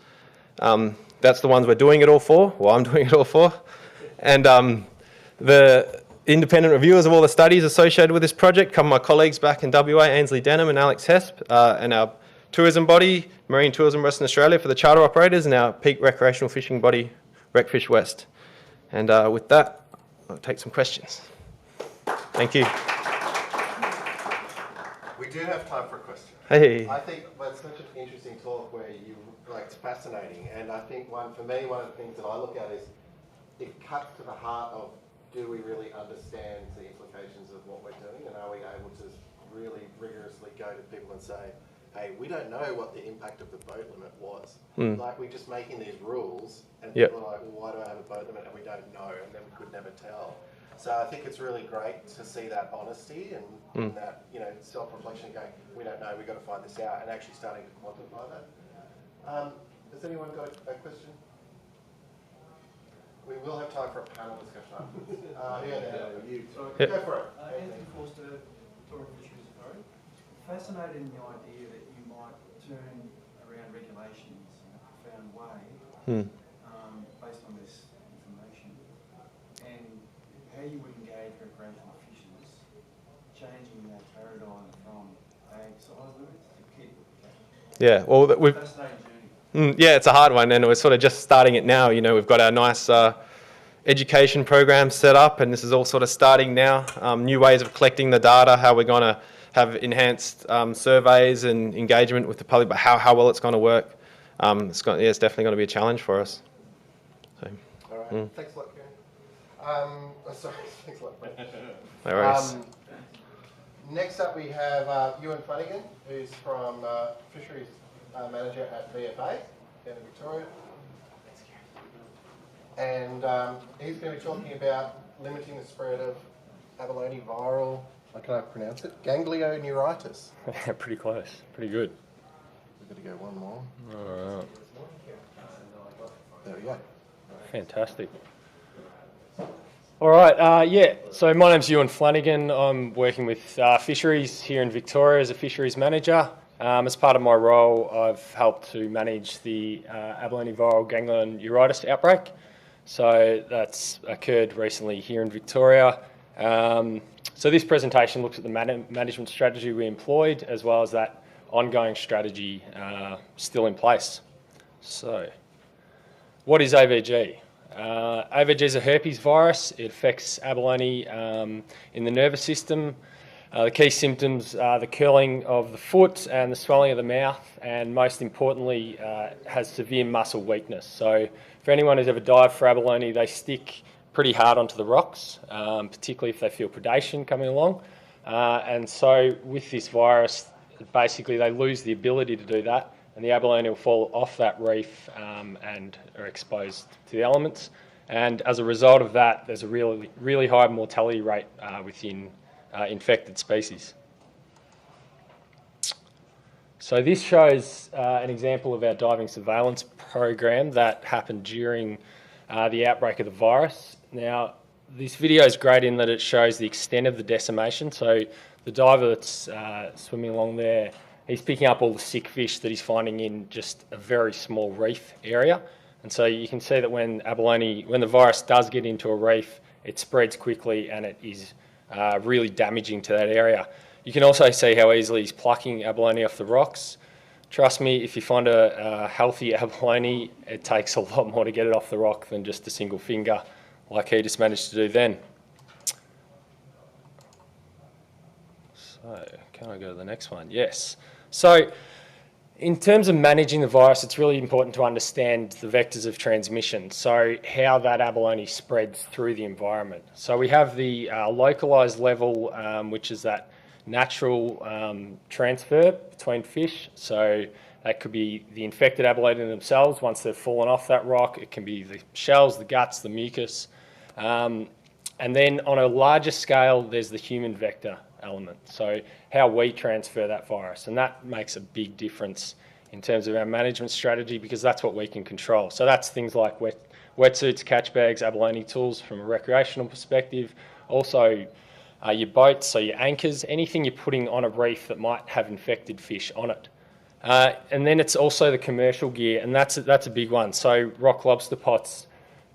That's the ones we're doing it all for, well, I'm doing it all for. And the independent reviewers of all the studies associated with this project come my colleagues back in WA, Ainsley Denham and Alex Hesp, and our tourism body, Marine Tourism Western Australia for the charter operators, and our peak recreational fishing body, RecFish West. And with that, I'll take some questions. Thank you. We do have time for a question. Hey. I think that's such an interesting talk where it's fascinating, and I think for me, one of the things that I look at is it cuts to the heart of, do we really understand the implications of what we're doing, and are we able to really rigorously go to people and say, hey, we don't know what the impact of the boat limit was. Like, we're just making these rules, and people are like, well, why do I have a boat limit? And we don't know, and then we could never tell. So I think it's really great to see that honesty and that, self-reflection going, we don't know, we've got to find this out, and actually starting to quantify that. Has anyone got a question? We will have time for a panel discussion afterwards. Go for it. Anthony Forster, Victoria Fisheries Authority. Fascinated in the idea that you might turn around regulations in a profound way based on this information, and how you would engage recreational fishers, changing that paradigm from ag size limits to keep. Yeah, well, we've. Fascinating journey. Yeah, it's a hard one, and we're sort of just starting it now. We've got our nice education program set up, and this is all sort of starting now. New ways of collecting the data, how we're going to have enhanced surveys and engagement with the public, but how well it's going to work. It's definitely going to be a challenge for us. So, all right, thanks a lot, Kieran. Sorry, thanks a lot, Brett. No worries. Next up, we have Ewan Flanagan, who's from Fisheries Manager at VFA down in Victoria. And he's going to be talking about limiting the spread of Abalone Viral, I can't pronounce it, Ganglioneuritis. Pretty close, pretty good. We've got to go one more. All right. There we go. Fantastic. All right, so my name's Ewan Flanagan. I'm working with Fisheries here in Victoria as a Fisheries Manager. As part of my role, I've helped to manage the Abalone Viral Ganglioneuritis outbreak. So that's occurred recently here in Victoria. So this presentation looks at the management strategy we employed, as well as that ongoing strategy still in place. So what is AVG? AVG is a herpes virus. It affects abalone in the nervous system. The key symptoms are the curling of the foot and the swelling of the mouth, and most importantly, has severe muscle weakness. So for anyone who's ever dived for abalone, they stick pretty hard onto the rocks, particularly if they feel predation coming along. And so with this virus, basically they lose the ability to do that, and the abalone will fall off that reef and are exposed to the elements. And as a result of that, there's a really high mortality rate within infected species. So this shows an example of our diving surveillance program that happened during the outbreak of the virus. Now, this video is great in that it shows the extent of the decimation. So the diver that's swimming along there, he's picking up all the sick fish that he's finding in just a very small reef area. And so you can see that when the virus does get into a reef, it spreads quickly and it is really damaging to that area. You can also see how easily he's plucking abalone off the rocks. Trust me, if you find a healthy abalone, it takes a lot more to get it off the rock than just a single finger, like he just managed to do then. So, can I go to the next one? Yes. So, in terms of managing the virus, it's really important to understand the vectors of transmission, so how that abalone spreads through the environment. So we have the localised level, which is that natural transfer between fish. So that could be the infected abalone themselves once they've fallen off that rock. It can be the shells, the guts, the mucus. And then on a larger scale, there's the human vector element. So how we transfer that virus. And that makes a big difference in terms of our management strategy, because that's what we can control. So that's things like wetsuits, catch bags, abalone tools from a recreational perspective. Also your boats, so your anchors, anything you're putting on a reef that might have infected fish on it. And then it's also the commercial gear, and that's a big one. So rock lobster pots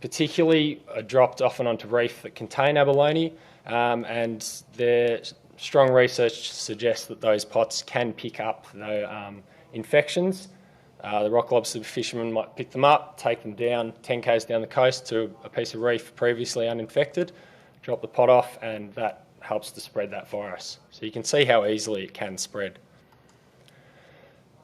particularly are dropped often onto reef that contain abalone, and their strong research suggests that those pots can pick up the infections. The rock lobster fishermen might pick them up, take them down 10 k's down the coast to a piece of reef previously uninfected, drop the pot off, and that helps to spread that virus. So you can see how easily it can spread.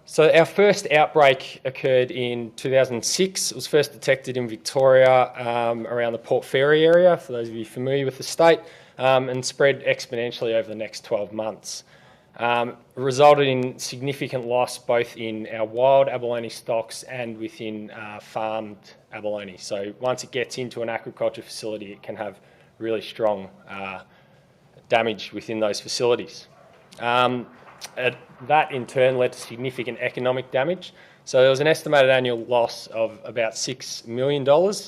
So our first outbreak occurred in 2006. It was first detected in Victoria around the Port Fairy area, for those of you familiar with the state, and spread exponentially over the next 12 months. It resulted in significant loss both in our wild abalone stocks and within farmed abalone. So once it gets into an aquaculture facility, it can have really strong damage within those facilities. That in turn led to significant economic damage. So there was an estimated annual loss of about $6 million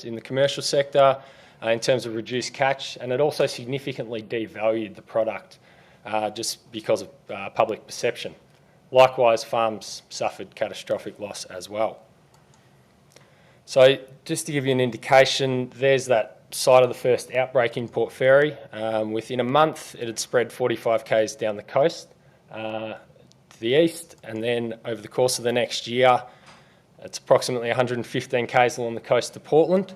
in the commercial sector in terms of reduced catch, and it also significantly devalued the product just because of public perception. Likewise, farms suffered catastrophic loss as well. So just to give you an indication, there's that site of the first outbreak in Port Fairy. Within a month, it had spread 45 k's down the coast to the east, and then over the course of the next year, it's approximately 115 k's along the coast to Portland.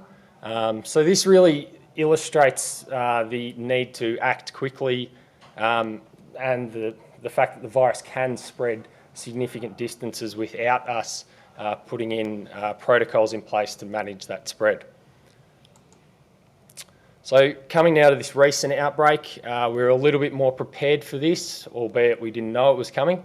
So this really illustrates the need to act quickly and the fact that the virus can spread significant distances without us putting in protocols in place to manage that spread. So coming now to this recent outbreak, we're a little bit more prepared for this, albeit we didn't know it was coming.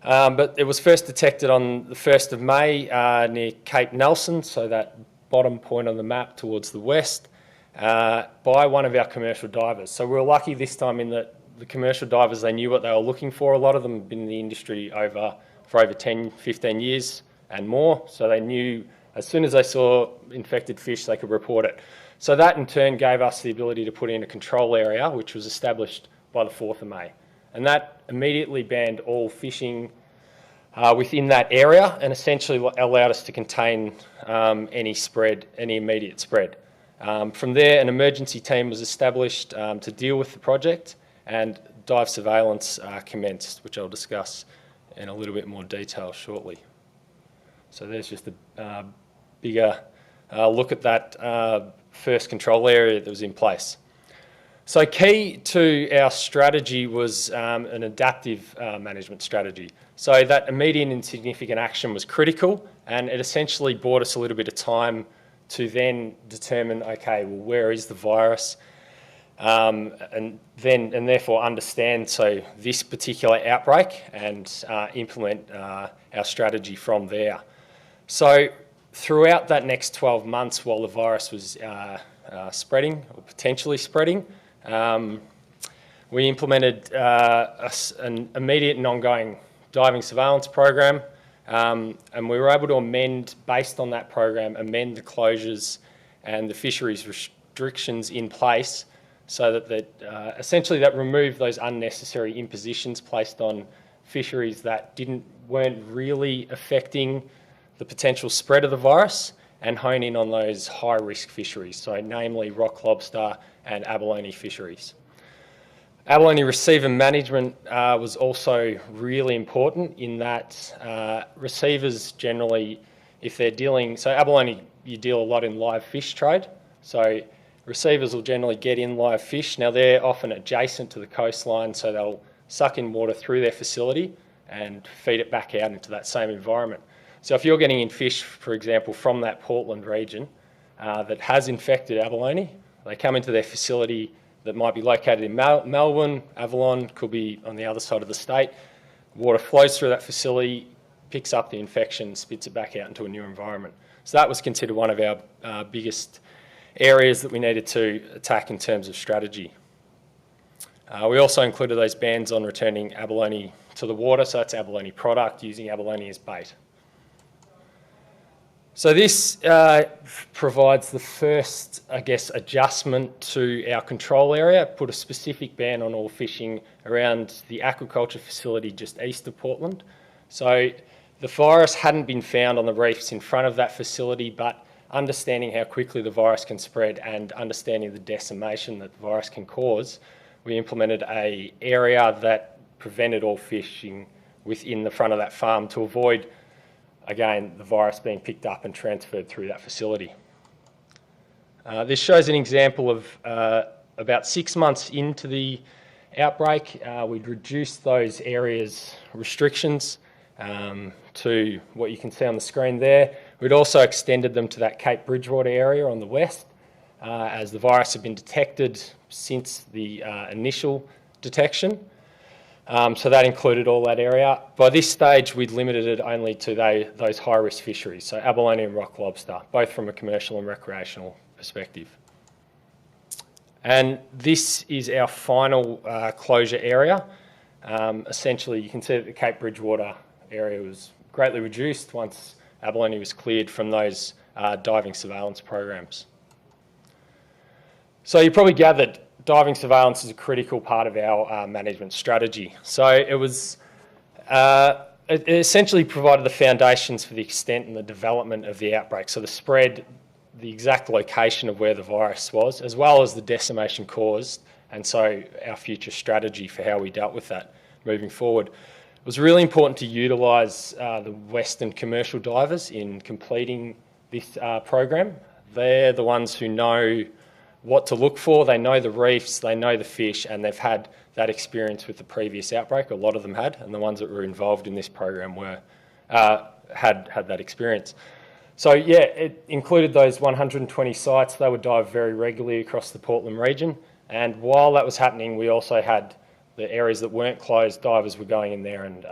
But it was first detected on the 1st of May near Cape Nelson, so that bottom point on the map towards the west, by one of our commercial divers. So we were lucky this time in that the commercial divers, they knew what they were looking for. A lot of them have been in the industry for over 10, 15 years and more, so they knew as soon as they saw infected fish, they could report it. So that in turn gave us the ability to put in a control area, which was established by the 4th of May. And that immediately banned all fishing within that area and essentially allowed us to contain any immediate spread. From there, an emergency team was established to deal with the project, and dive surveillance commenced, which I'll discuss in a little bit more detail shortly. So there's just a bigger look at that first control area that was in place. So key to our strategy was an adaptive management strategy. So that immediate and significant action was critical, and it essentially bought us a little bit of time to then determine, okay, well, where is the virus? And therefore understand this particular outbreak and implement our strategy from there. So throughout that next 12 months while the virus was spreading or potentially spreading, we implemented an immediate and ongoing diving surveillance program, and we were able to based on that program, amend the closures and the fisheries restrictions in place so that essentially that removed those unnecessary impositions placed on fisheries that weren't really affecting the potential spread of the virus, and hone in on those high-risk fisheries, so namely rock lobster and abalone fisheries. Abalone receiver management was also really important in that receivers generally, if they're dealing, so abalone, you deal a lot in live fish trade, so receivers will generally get in live fish. Now they're often adjacent to the coastline, so they'll suck in water through their facility and feed it back out into that same environment. So if you're getting in fish, for example, from that Portland region that has infected abalone, they come into their facility that might be located in Melbourne, Avalon, could be on the other side of the state. Water flows through that facility, picks up the infection, spits it back out into a new environment. So that was considered one of our biggest areas that we needed to attack in terms of strategy. We also included those bans on returning abalone to the water, so that's abalone product, using abalone as bait. So this provides the first, I guess, adjustment to our control area, put a specific ban on all fishing around the aquaculture facility just east of Portland. So the virus hadn't been found on the reefs in front of that facility, but understanding how quickly the virus can spread and understanding the decimation that the virus can cause, we implemented an area that prevented all fishing within the front of that farm to avoid, again, the virus being picked up and transferred through that facility. This shows an example of about 6 months into the outbreak, we'd reduced those areas' restrictions to what you can see on the screen there. We'd also extended them to that Cape Bridgewater area on the west, as the virus had been detected since the initial detection. So that included all that area. By this stage, we'd limited it only to those high-risk fisheries, so abalone and rock lobster, both from a commercial and recreational perspective. And this is our final closure area. Essentially, you can see that the Cape Bridgewater area was greatly reduced once abalone was cleared from those diving surveillance programs. So you probably gathered diving surveillance is a critical part of our management strategy. So it essentially provided the foundations for the extent and the development of the outbreak. So the spread, the exact location of where the virus was, as well as the decimation caused, and so our future strategy for how we dealt with that moving forward. It was really important to utilise the Western commercial divers in completing this program. They're the ones who know what to look for. They know the reefs, they know the fish, and they've had that experience with the previous outbreak. A lot of them had, and the ones that were involved in this program were had that experience. So yeah, it included those 120 sites. They would dive very regularly across the Portland region, and while that was happening, we also had the areas that weren't closed. Divers were going in there and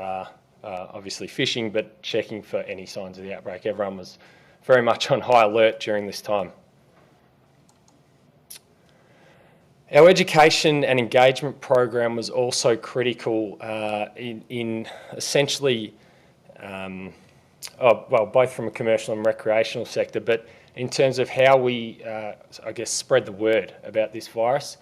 obviously fishing, but checking for any signs of the outbreak. Everyone was very much on high alert during this time. Our education and engagement program was also critical in essentially, both from a commercial and recreational sector, but in terms of how we, I guess, spread the word about this virus.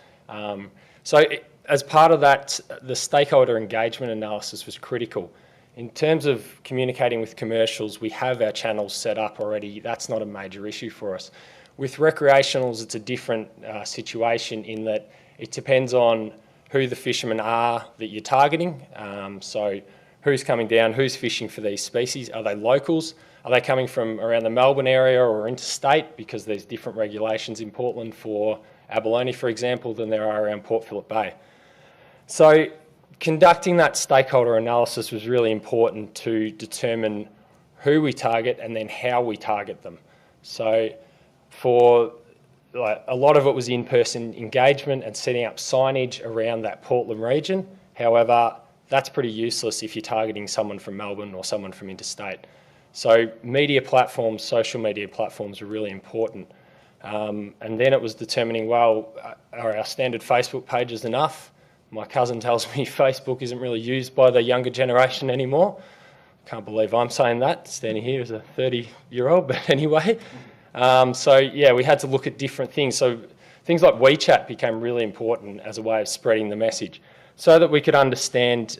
As part of that, the stakeholder engagement analysis was critical. In terms of communicating with commercials, we have our channels set up already. That's not a major issue for us. With recreationals, it's a different situation in that it depends on who the fishermen are that you're targeting. So who's coming down, who's fishing for these species? Are they locals? Are they coming from around the Melbourne area or interstate? Because there's different regulations in Portland for abalone, for example, than there are around Port Phillip Bay. So conducting that stakeholder analysis was really important to determine who we target and then how we target them. So for a lot of it was in-person engagement and setting up signage around that Portland region. However, that's pretty useless if you're targeting someone from Melbourne or someone from interstate. So media platforms, social media platforms were really important. And then it was determining, well, are our standard Facebook pages enough? My cousin tells me Facebook isn't really used by the younger generation anymore. Can't believe I'm saying that, standing here as a 30-year-old, but anyway. So yeah, we had to look at different things. So things like WeChat became really important as a way of spreading the message, so that we could understand,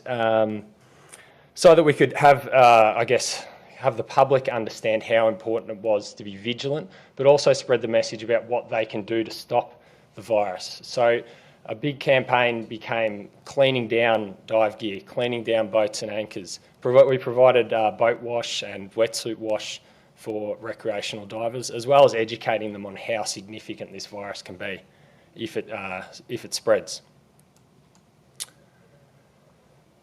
so that we could have, I guess, have the public understand how important it was to be vigilant, but also spread the message about what they can do to stop the virus. So a big campaign became cleaning down dive gear, cleaning down boats and anchors. We provided boat wash and wetsuit wash for recreational divers, as well as educating them on how significant this virus can be if it spreads.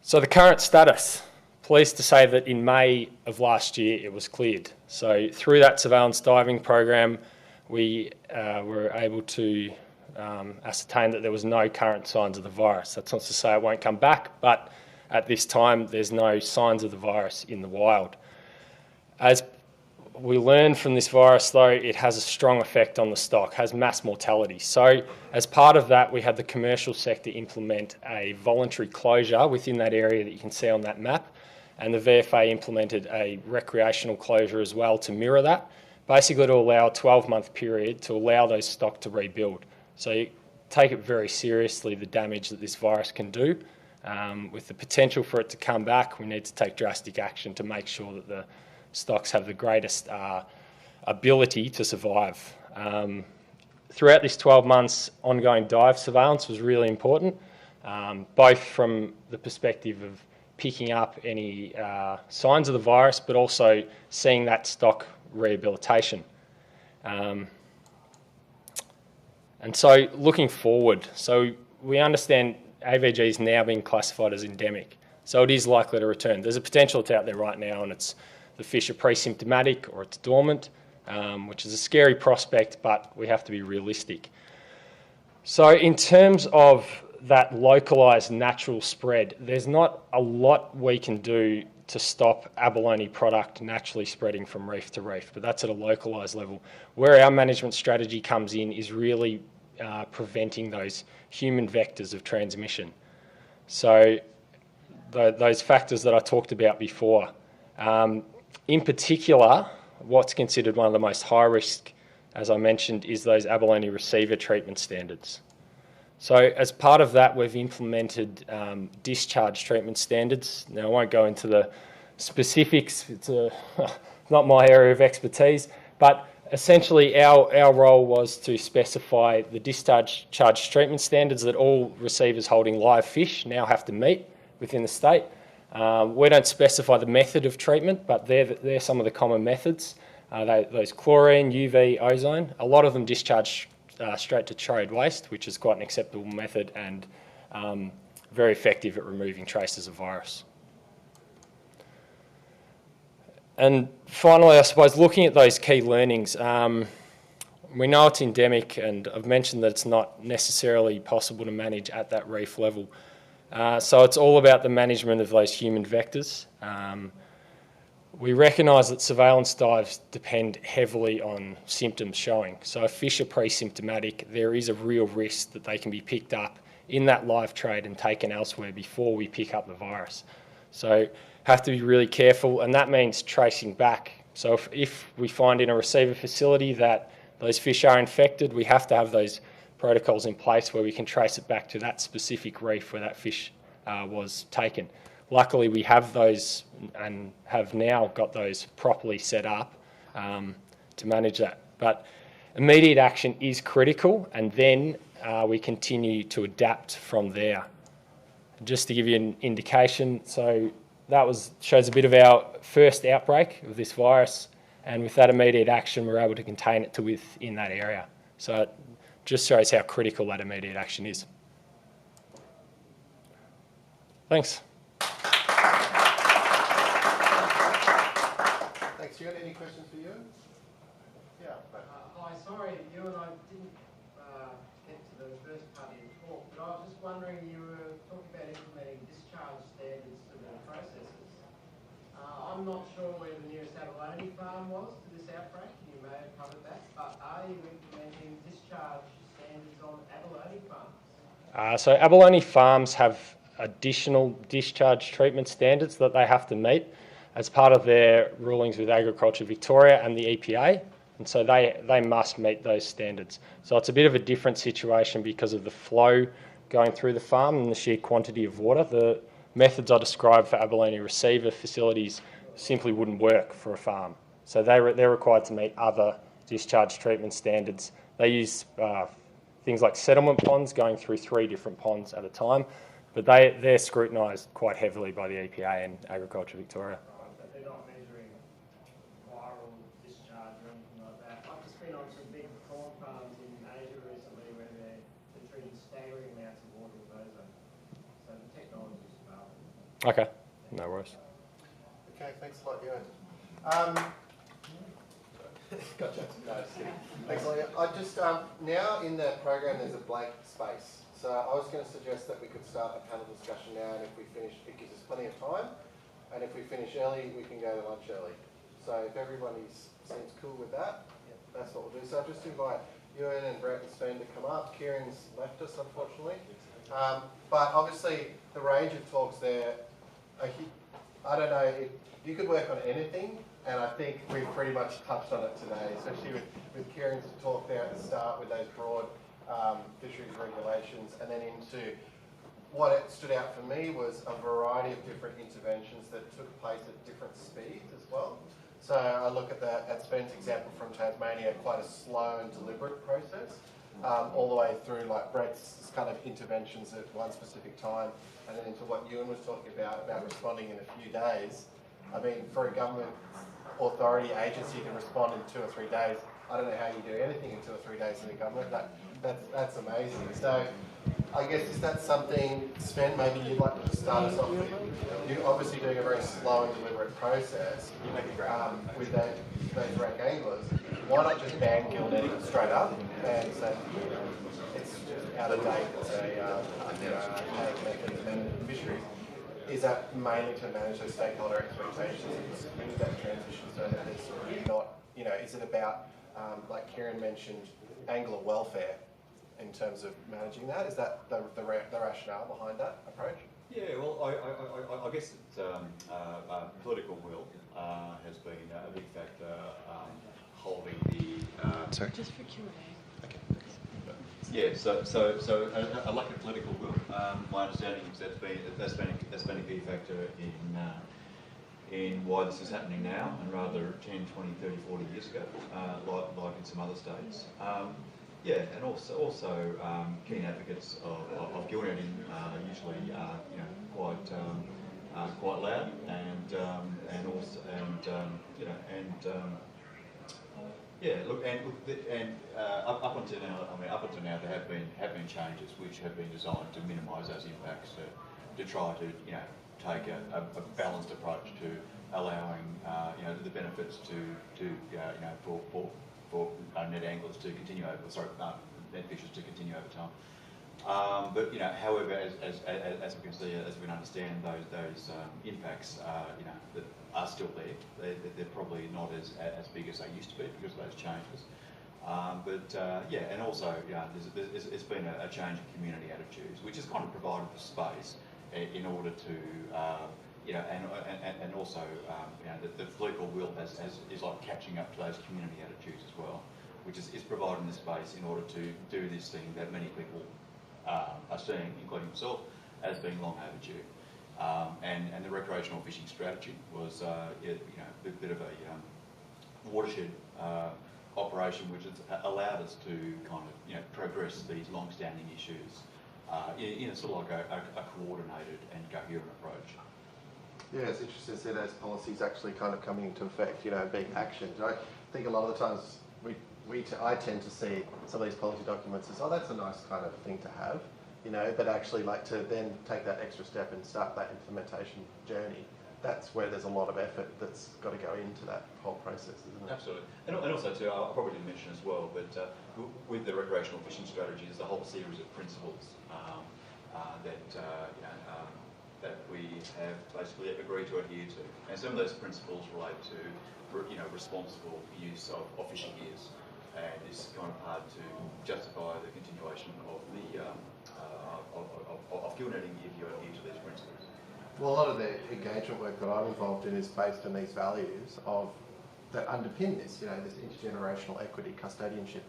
So the current status, pleased to say that in May of last year it was cleared. So through that surveillance diving program, we were able to ascertain that there was no current signs of the virus. That's not to say it won't come back, but at this time there's no signs of the virus in the wild. As we learned from this virus, though, it has a strong effect on the stock, has mass mortality. So as part of that, we had the commercial sector implement a voluntary closure within that area that you can see on that map. And the VFA implemented a recreational closure as well to mirror that, basically to allow a 12-month period to allow those stock to rebuild. So you take it very seriously, the damage that this virus can do. With the potential for it to come back, we need to take drastic action to make sure that the stocks have the greatest ability to survive. Throughout this 12 months, ongoing dive surveillance was really important, both from the perspective of picking up any signs of the virus, but also seeing that stock rehabilitation. And so looking forward, so we understand AVG is now being classified as endemic, so it is likely to return. There's a potential it's out there right now, and it's the fish are pre-symptomatic or it's dormant, which is a scary prospect, but we have to be realistic. So in terms of that localised natural spread, there's not a lot we can do to stop abalone product naturally spreading from reef to reef, but that's at a localised level. Where our management strategy comes in is really preventing those human vectors of transmission. So those factors that I talked about before. In particular, what's considered one of the most high risk, as I mentioned, is those abalone receiver treatment standards. So as part of that, we've implemented discharge treatment standards. Now, I won't go into the specifics. It's not my area of expertise, but essentially our role was to specify the discharge treatment standards that all receivers holding live fish now have to meet within the state. We don't specify the method of treatment, but they're some of the common methods. Those chlorine, UV, ozone, a lot of them discharge straight to trade waste, which is quite an acceptable method and very effective at removing traces of virus. And finally, I suppose, looking at those key learnings, we know it's endemic, and I've mentioned that it's not necessarily possible to manage at that reef level. So it's all about the management of those human vectors. We recognise that surveillance dives depend heavily on symptoms showing. So if fish are pre-symptomatic, there is a real risk that they can be picked up in that live trade and taken elsewhere before we pick up the virus. So have to be really careful, and that means tracing back. So if we find in a receiver facility that those fish are infected, we have to have those protocols in place where we can trace it back to that specific reef where that fish was taken. Luckily, we have those and have now got those properly set up to manage that. But immediate action is critical, and then we continue to adapt from there. Just to give you an indication, so that shows a bit of our first outbreak of this virus, and with that immediate action, we're able to contain it to within that area. So it just shows how critical that immediate action is. Thanks. Thanks, Ewan. Any questions for you? Yeah. Hi, sorry, you and I didn't get to the first part of your talk, but I was just wondering, you were talking about implementing discharge standards to the processes. I'm not sure where the nearest abalone farm was to this outbreak, you may have covered that, but are you implementing discharge standards on abalone farms? So abalone farms have additional discharge treatment standards that they have to meet as part of their rulings with Agriculture Victoria and the EPA, and so they must meet those standards. So it's a bit of a different situation because of the flow going through the farm and the sheer quantity of water. The methods I described for abalone receiver facilities simply wouldn't work for a farm. So they're required to meet other discharge treatment standards. They use things like settlement ponds going through 3 different ponds at a time, but they're scrutinised quite heavily by the EPA and Agriculture Victoria. But they're not measuring viral discharge or anything like that. I've just been on some big prawn farms in Asia recently where they're treating staggering amounts of water with ozone. So the technology is available. Okay, no worries. Okay, thanks a lot, Ewan. Gotcha. No, just kidding. Thanks a lot. I just now in the program there's a blank space. So I was going to suggest that we could start a panel discussion now, and if we finish, it gives us plenty of time. And if we finish early, we can go to lunch early. So if everybody seems cool with that, that's what we'll do. So I'll just invite Ewan and Brett and Sven to come up. Kieran's left us, unfortunately. But obviously, the range of talks there, I don't know, you could work on anything, and I think we've pretty much touched on it today, especially with Kieran's talk there at the start with those broad fisheries regulations, and then into what it stood out for me was a variety of different interventions that took place at different speeds as well. So I look at Sven's example from Tasmania, quite a slow and deliberate process, all the way through like Brett's kind of interventions at one specific time, and then into what Ewan was talking about responding in a few days. I mean, for a government authority agency to respond in 2 or 3 days, I don't know how you do anything in 2 or 3 days in the government. That's amazing. So I guess is that something, Sven, maybe you'd like to start us off with? You're obviously doing a very slow and deliberate process with those rat anglers. Why not just ban gillnetting straight up and say it's just out of date, it's a archaic method of managing fisheries? Is that mainly to manage those stakeholder expectations and smooth that transition so that it's not, is it about, like Kieran mentioned, angler welfare in terms of managing that? Is that the rationale behind that approach? Yeah, well, I guess it's, political will has been a big factor holding the... Sorry? Just for Q&A. Okay. Yeah, so a lack of political will. My understanding is that's been a key factor in why this is happening now, and rather 10, 20, 30, 40 years ago, like in some other states. Yeah, and also keen advocates of gillnetting usually quite loud, up until now, there have been changes which have been designed to minimise those impacts, to try to take a balanced approach to allowing the benefits for net anglers to continue net fishers to continue over time. But however, as we can see, as we can understand, those impacts that are still there. They're probably not as big as they used to be because of those changes. And also there's been a change in community attitudes, which has kind of provided the space in order to and also the political will is like catching up to those community attitudes as well, which is providing the space in order to do this thing that many people are seeing, including myself, as being long overdue. And the recreational fishing strategy was a bit of a watershed operation, which has allowed us to kind of progress these long-standing issues in a sort of like a coordinated and coherent approach. Yeah, it's interesting to see those policies actually kind of coming into effect, being actioned. I think a lot of the times I tend to see some of these policy documents as, oh, that's a nice kind of thing to have, but actually like to then take that extra step and start that implementation journey. That's where there's a lot of effort that's got to go into that whole process, isn't it? Absolutely. And also too, I probably didn't mention as well, but with the recreational fishing strategy, there's a whole series of principles that we have basically agreed to adhere to. And some of those principles relate to responsible use of fishing gears. And it's kind of hard to justify the continuation of the of gillnetting if you adhere to these principles. Well, a lot of the engagement work that I'm involved in is based on these values that underpin this. This intergenerational equity, custodianship.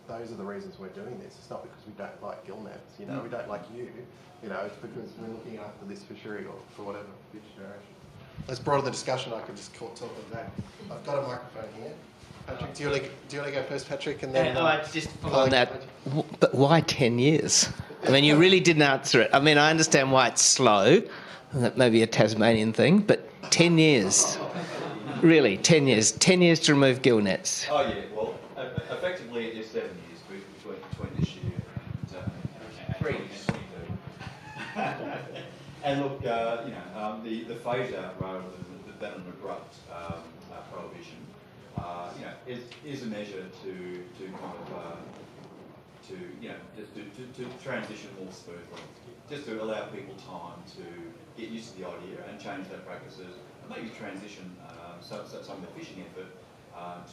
Those are the reasons we're doing this. It's not because we don't like gillnets. We don't like you. It's because we're looking after this fishery or for whatever future generation. Let's broaden the discussion. I could just talk of that. I've got a microphone here. Patrick, do you want to go first, Patrick, and then? Just on that. But why 10 years? I mean, you really didn't answer it. I mean, I understand why it's slow. That may be a Tasmanian thing, but 10 years. Really, 10 years. 10 years to remove gill nets. Oh yeah. Well, effectively it is 7 years between this year and 22. And look, the phase out rather than an abrupt prohibition, is a measure to kind of to, you know, just to transition more smoothly, just to allow people time to get used to the idea and change their practices, and maybe transition some of the fishing effort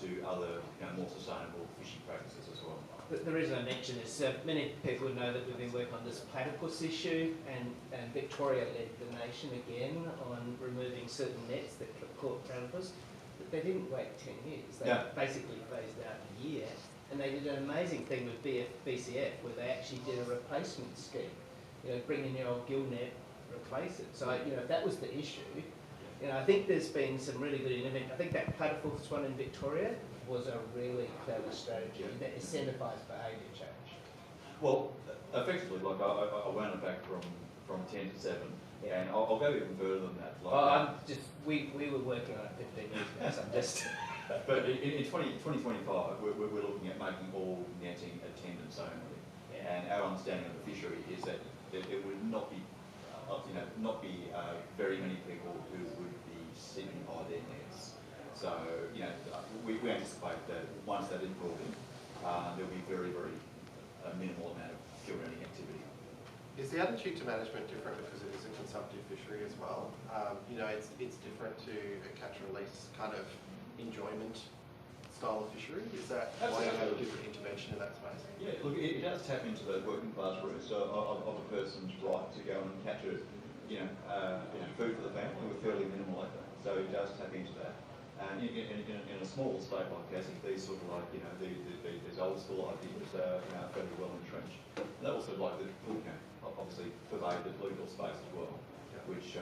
to other, you know, more sustainable fishing practices as well. The reason I mention is many people know that we've been working on this platypus issue, and Victoria led the nation again on removing certain nets that caught platypus. But they didn't wait 10 years. They basically phased out a year, and they did an amazing thing with BCF where they actually did a replacement scheme. You know, bring in your old gill net, replace it. So, you know, if that was the issue, you know, I think there's been some really good intervention. I think that platypus one in Victoria was a really clever strategy that incentivised behaviour change. Well, effectively, like I wound it back from 10 to 7, and I'll go even further than that. Like, we were working on it 15 years ago, so I'm just... But in 2025, we're looking at making all netting attendance only. And our understanding of the fishery is that it would not be, not be very many people who would be sitting by their nets. So, you know, we anticipate that once that is brought in, there'll be very, very minimal amount of gill netting activity. Is the attitude to management different because it is a consumptive fishery as well? You know, it's different to a catch-release kind of enjoyment style of fishery. Is that why you have a different intervention in that space? Yeah, look, it does tap into the working class roots of a person's right to go and catch a, food for the family with fairly minimal effort. So it does tap into that. And in a small state like Tassie, these sort of like, these old school ideas are fairly well entrenched. And that also like the, obviously pervade the legal space as well, which,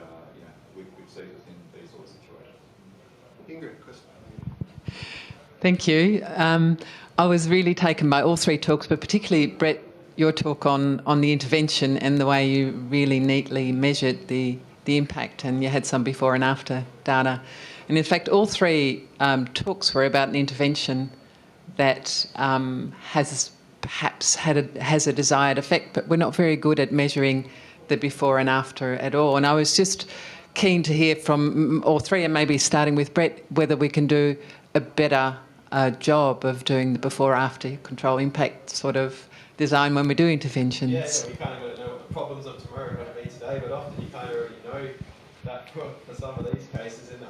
which sees us in these sort of situations. Ingrid, question. Thank you. I was really taken by all three talks, but particularly, Brett, your talk on the intervention and the way you really neatly measured the impact, and you had some before and after data. And in fact, all three talks were about an intervention that has perhaps has a desired effect, but we're not very good at measuring the before and after at all. And I was just keen to hear from all three, and maybe starting with Brett, whether we can do a better job of doing the before-after control impact sort of design when we do interventions. Yeah, we kind of got to know what the problems of tomorrow are going to be today, but often you kind of already know that for some of these cases. And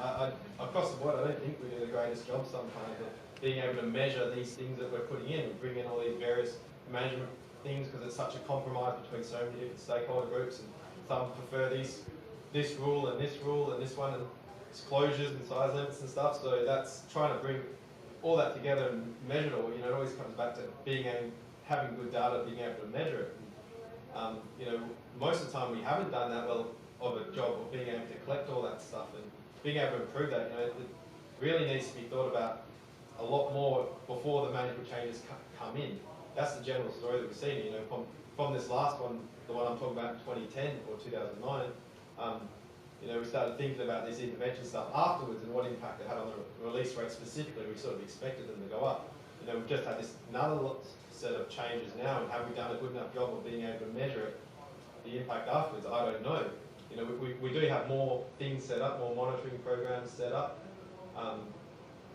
across the board, I don't think we do the greatest job sometimes of being able to measure these things that we're putting in. We bring in all these various management things because it's such a compromise between so many different stakeholder groups, and some prefer this rule and this one, and it's closures and size limits and stuff. So that's trying to bring all that together and measure it all. You know, it always comes back to having good data, being able to measure it. Most of the time we haven't done that well of a job of being able to collect all that stuff and being able to improve that. You know, it really needs to be thought about a lot more before the management changes come in. That's the general story that we've seen. You know, from this last one, the one I'm talking about in 2010 or 2009. We started thinking about this intervention stuff afterwards and what impact it had on the release rate specifically. We sort of expected them to go up. You know, we've just had this another set of changes now, and have we done a good enough job of being able to measure it, the impact afterwards? I don't know. You know, we do have more things set up, more monitoring programs set up,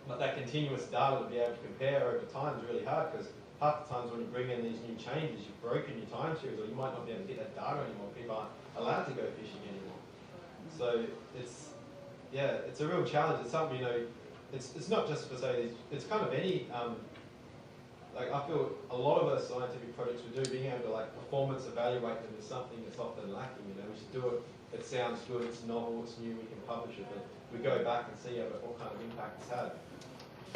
but that continuous data to be able to compare over time is really hard, because half the times when you bring in these new changes, you've broken your time series, or you might not be able to get that data anymore. People aren't allowed to go fishing anymore. So it's a real challenge. It's something, it's not just for say, it's kind of any, I feel a lot of the scientific projects we do, being able to performance evaluate them is something that's often lacking. You know, we should do it, it sounds good, it's novel, it's new, we can publish it, but we go back and see what kind of impact it's had.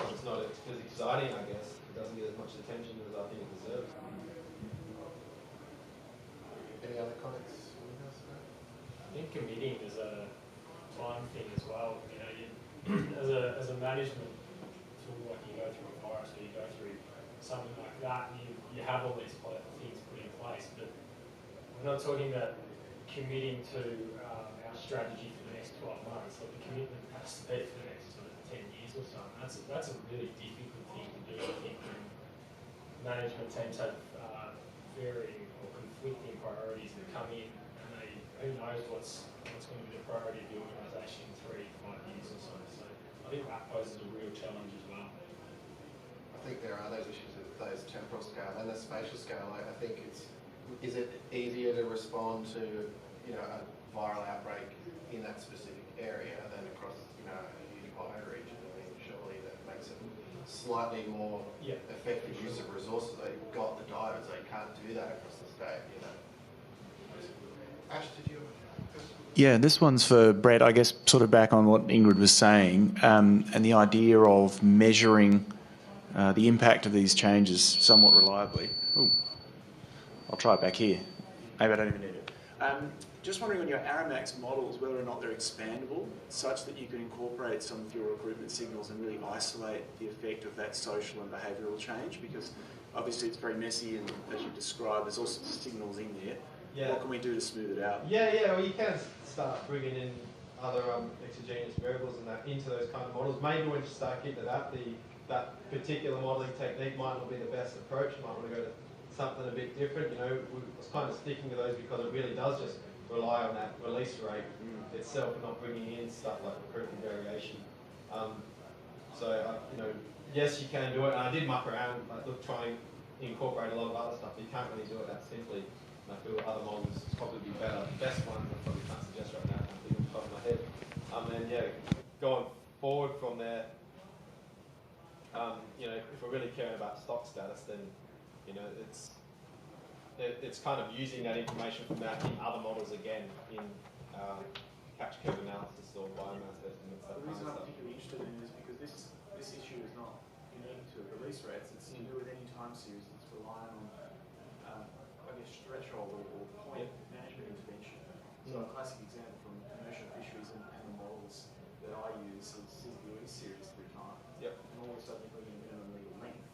It's not as exciting, I guess. It doesn't get as much attention as I think it deserves. Any other comments? I think committing is a time thing as well. You know, as a management tool, like you go through a forest or you go through something like that, you have all these things put in place, but we're not talking about committing to our strategy for the next 12 months. Like, the commitment has to be for the next sort of 10 years or so. That's a really difficult thing to do. I think when management teams have varying or conflicting priorities that come in, and who knows what's going to be the priority of the organisation in 3 to 5 years or so. So I think that poses a real challenge as well. I think there are those issues those temporal scale and the spatial scale. I think is it easier to respond to, you know, a viral outbreak in that specific area than across, you know, a huge wide region? I mean, surely that makes it slightly more effective use of resources. They've got the data, so you can't do that across the state, you know. Ash, did you? Yeah, this one's for Brett, I guess, sort of back on what Ingrid was saying, and the idea of measuring the impact of these changes somewhat reliably. Ooh, I'll try it back here. Maybe I don't even need it. Just wondering on your Aramax models, whether or not they're expandable, such that you can incorporate some of your recruitment signals and really isolate the effect of that social and behavioural change, because obviously it's very messy, and as you described, there's all sorts of signals in there. Yeah. What can we do to smooth it out? Yeah, well, you can start bringing in other exogenous variables and that into those kind of models. Maybe when you start getting to that particular modelling technique might not be the best approach. You might want to go to something a bit different. You know, we was kind of sticking to those because it really does just rely on that release rate itself, and not bringing in stuff like recruitment variation. You know, yes, you can do it. And I did muck around, like, try and incorporate a lot of other stuff. You can't really do it that simply. I feel other models probably be better. The best one I probably can't suggest right now. I think off the top of my head. And yeah, going forward from there, you know, if we're really caring about stock status, then you know it's kind of using that information from that in other models again in catch curve analysis or biomass estimates. The reason I'm particularly interested in it is because this issue is not unique to release rates. It's to do with any time series that's relying on threshold or point management intervention. So a classic example from commercial fisheries and the models that I use is the release series through time. Yep. And all of a sudden you're putting a minimum legal length,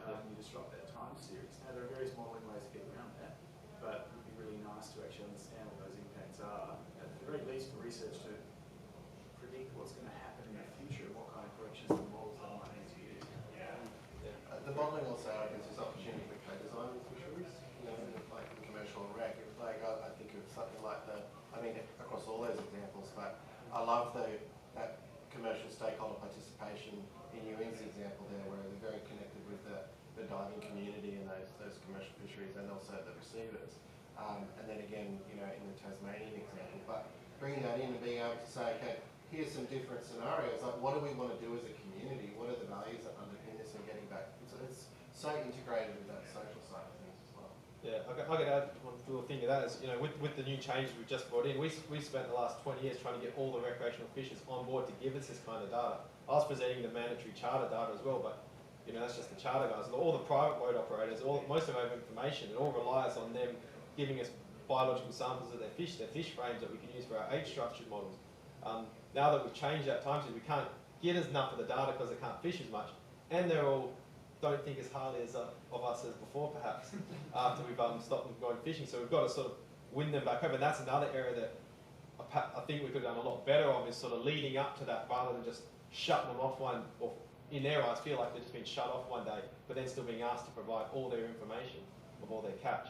you disrupt that time series. Now there are various modelling ways to get around that, but it would be really nice to actually understand what those impacts are, at the very least for research to predict what's going to happen in the future and what kind of corrections the models they might need to use. The modelling also, I guess, is opportunity for co-design with fisheries. You know, like commercial and rec. Like I think of something like across all those examples, but I love that commercial stakeholder participation in Ewan's example there, where they're very connected with the diving community and those commercial fisheries, and also the receivers. And then again, you know, in the Tasmanian example, but bringing that in and being able to say, okay, here's some different scenarios. Like, what do we want to do as a community? What are the values that underpin this, and getting back? It's so integrated with that social side of things as well. Yeah, I could add one little thing to that is, you know, with the new changes we've just brought in, we spent the last 20 years trying to get all the recreational fishers on board to give us this kind of data. I was presenting the mandatory charter data as well, but you know, that's just the charter guys. All the private boat operators, most of our information, it all relies on them giving us biological samples of their fish frames that we can use for our age-structured models. Now that we've changed that time series, we can't get enough of the data because they can't fish as much, and they're all don't think as highly of us as before, perhaps, after we've stopped them going fishing. So we've got to sort of win them back over, and that's another area that I think we could have done a lot better of, is sort of leading up to that, rather than just shutting them off or in their eyes feel like they're just being shut off one day, but then still being asked to provide all their information of all their catch.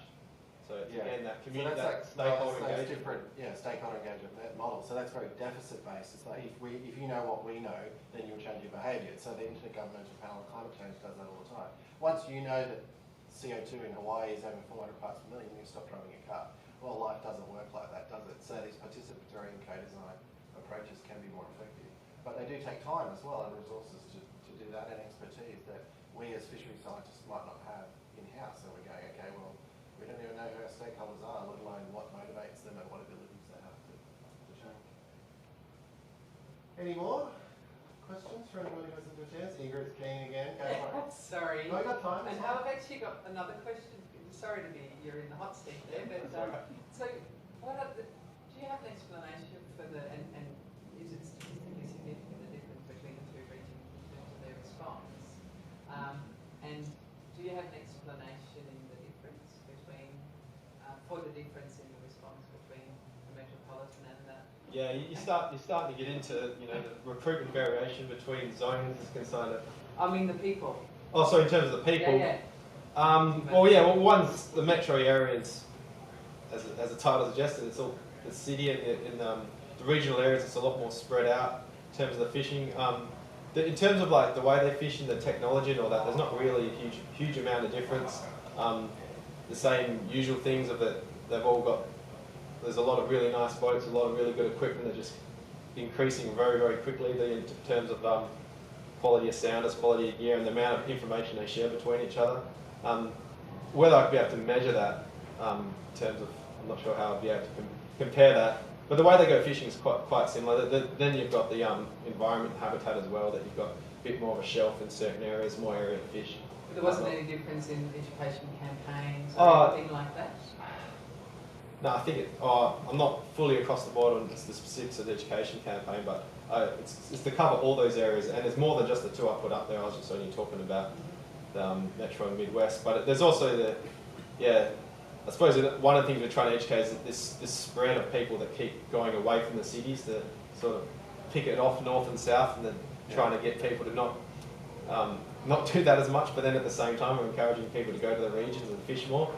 So it's again that community, so that stakeholder engagement. Different, stakeholder engagement model. So that's very deficit based. It's like if you know what we know, then you'll change your behaviour. So the Intergovernmental Panel on Climate Change does that all the time. Once you know that CO2 in Hawaii is over 400 parts per million, you stop driving your car. Well, life doesn't work like that, does it? So these participatory and co-design approaches can be more effective, but they do take time as well and resources to do that, and expertise that we as fishery scientists might not have in-house. So we're going, okay, well, we don't even know who our stakeholders are, let alone what motivates them and what abilities they have to change. Any more questions for anyone who hasn't had a chance? Ingrid's keen again. Go for it. Sorry. No, you got time. And I've actually got another question. Sorry to be, you're in the hot seat there, but so what are do you have an explanation for and is it statistically significant, the difference between the two regions in terms of their response? And do you have an explanation in the difference between, for the difference in the response between the metropolitan and the... Yeah, you're starting to get into, you know, the recruitment variation between zones is concerned. I mean the people. Oh, so in terms of the people. Yeah. One's the metro areas, as the title suggested, it's all the city, and in the regional areas it's a lot more spread out in terms of the fishing. in terms of like the way they fish and the technology and all that, there's not really a huge amount of difference. The same usual things of that they've all got. There's a lot of really nice boats, a lot of really good equipment. They're just increasing very, very quickly in terms of quality of sounders, quality of gear, and the amount of information they share between each other. Whether I'd be able to measure that in terms of, I'm not sure how I'd be able to compare that. But the way they go fishing is quite similar. Then you've got the environment habitat as well, that you've got a bit more of a shelf in certain areas, more area to fish. But there wasn't any difference in education campaigns or anything like that? No, I think I'm not fully across the board on the specifics of the education campaign, but it's to cover all those areas, and there's more than just the two I put up there. I was just only talking about the Metro and Midwest, but there's also I suppose one of the things we're trying to educate is that this spread of people that keep going away from the cities to sort of pick it off north and south, and then trying to get people to not do that as much, but then at the same time we're encouraging people to go to the regions and fish more.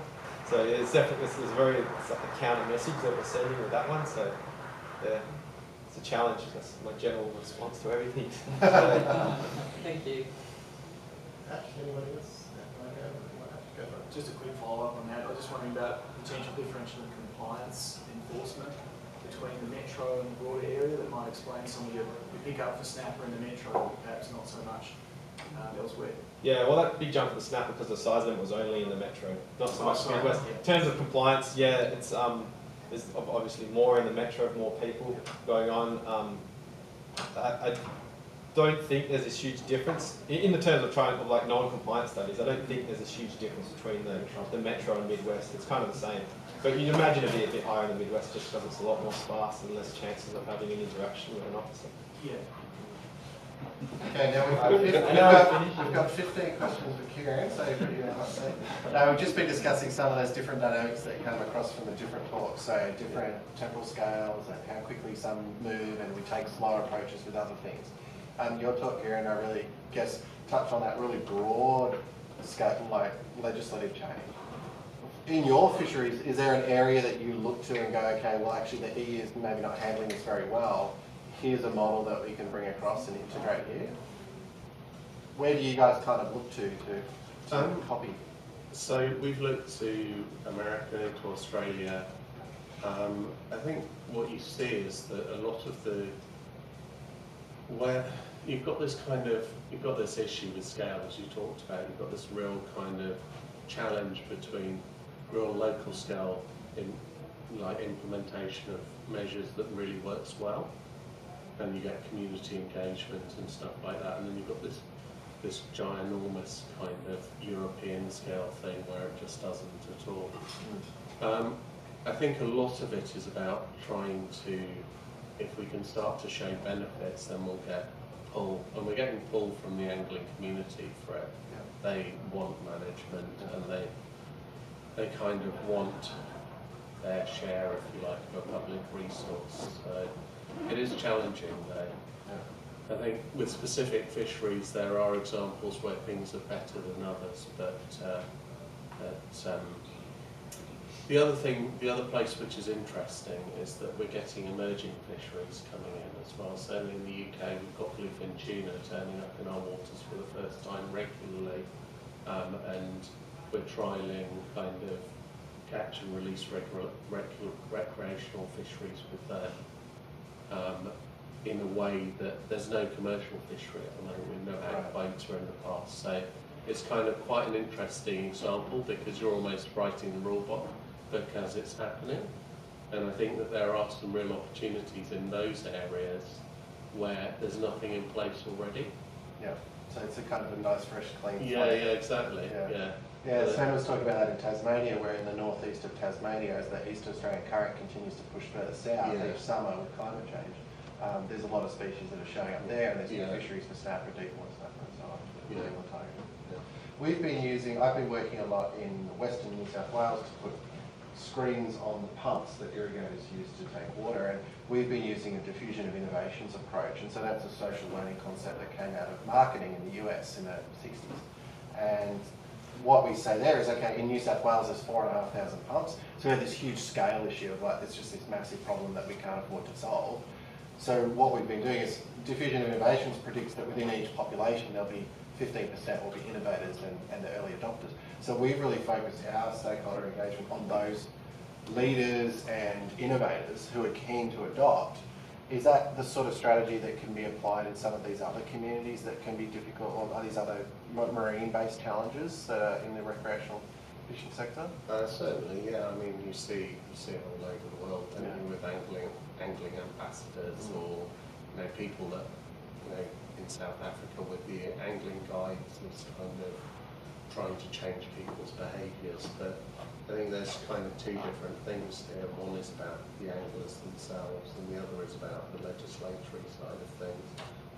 So it's definitely it's like a counter message that we're sending with that one. So yeah, it's a challenge. That's my general response to everything. Thank you. Anybody else? Just a quick follow-up on that. I was just wondering about potential differential in compliance enforcement between the metro and the broader area that might explain some of your pick-up for snapper in the metro, but perhaps not so much elsewhere. Yeah, well, that big jump for the snapper because the size limit was only in the metro, not so much in the Midwest. In terms of compliance, it's there's obviously more in the metro, more people going on. I don't think there's this huge difference in the terms of trying like non-compliance studies. I don't think there's this huge difference between the metro and Midwest. It's kind of the same, but you'd imagine it'd be a bit higher in the Midwest just because it's a lot more sparse and less chances of having an interaction with an officer. Yeah. Okay, now we've got 15 questions for Kieran, so we've just been discussing some of those different dynamics that come across from the different talks, so different temporal scales and how quickly some move, and we take slower approaches with other things. Your talk, Kieran, I really guess touched on that really broad scale, like legislative change. In your fisheries, is there an area that you look to and go, okay, well actually the EU is maybe not handling this very well, here's a model that we can bring across and integrate here? Where do you guys kind of look to copy? So we've looked to America, to Australia. I think what you see is that a lot of where you've got this issue with scale, as you talked about, you've got this real kind of challenge between real local scale implementation of measures that really works well, and you get community engagement and stuff like that, and then you've got this ginormous kind of European scale thing where it just doesn't at all. I think a lot of it is about trying to, if we can start to show benefits, then we'll get pull, and we're getting pull from the angling community for it. Yeah. They want management, and they kind of want their share, if you like, of a public resource. So it is challenging though. Yeah. I think with specific fisheries there are examples where things are better than others, but the other place which is interesting is that we're getting emerging fisheries coming in as well. So in the UK we've got bluefin tuna turning up in our waters for the first time regularly, and we're trialling kind of catch and release recreational fisheries with them. In a way that there's no commercial fishery at the moment. We've never had quota in the past, so it's kind of quite an interesting example because you're almost writing the rule book because it's happening, and I think that there are some real opportunities in those areas where there's nothing in place already. Yeah, so it's a kind of a nice fresh clean slate. Yeah, exactly. Yeah, Sven was talking about that in Tasmania, where in the northeast of Tasmania, as the East Australian current continues to push further south each summer with climate change, there's a lot of species that are showing up there, and there's new fisheries for snapper, deep water snapper, and so on. I've been working a lot in western New South Wales to put screens on the pumps that irrigators use to take water, and we've been using a diffusion of innovations approach, and so that's a social learning concept that came out of marketing in the US in the 60s. And what we say there is, okay, in New South Wales there's 4,500 pumps, so we have this huge scale issue of like, it's just this massive problem that we can't afford to solve. So what we've been doing is Diffusion Innovations predicts that within each population there'll be 15% will be innovators and the early adopters. So we've really focused our stakeholder engagement on those leaders and innovators who are keen to adopt. Is that the sort of strategy that can be applied in some of these other communities that can be difficult, or are these other marine-based challenges that are in the recreational fishing sector? Certainly, yeah. I mean, you see it all over the world, don't you, with angling ambassadors, or people that in South Africa with the angling guides is kind of trying to change people's behaviours. But I think there's kind of two different things here. One is about the anglers themselves, and the other is about the legislatory side of things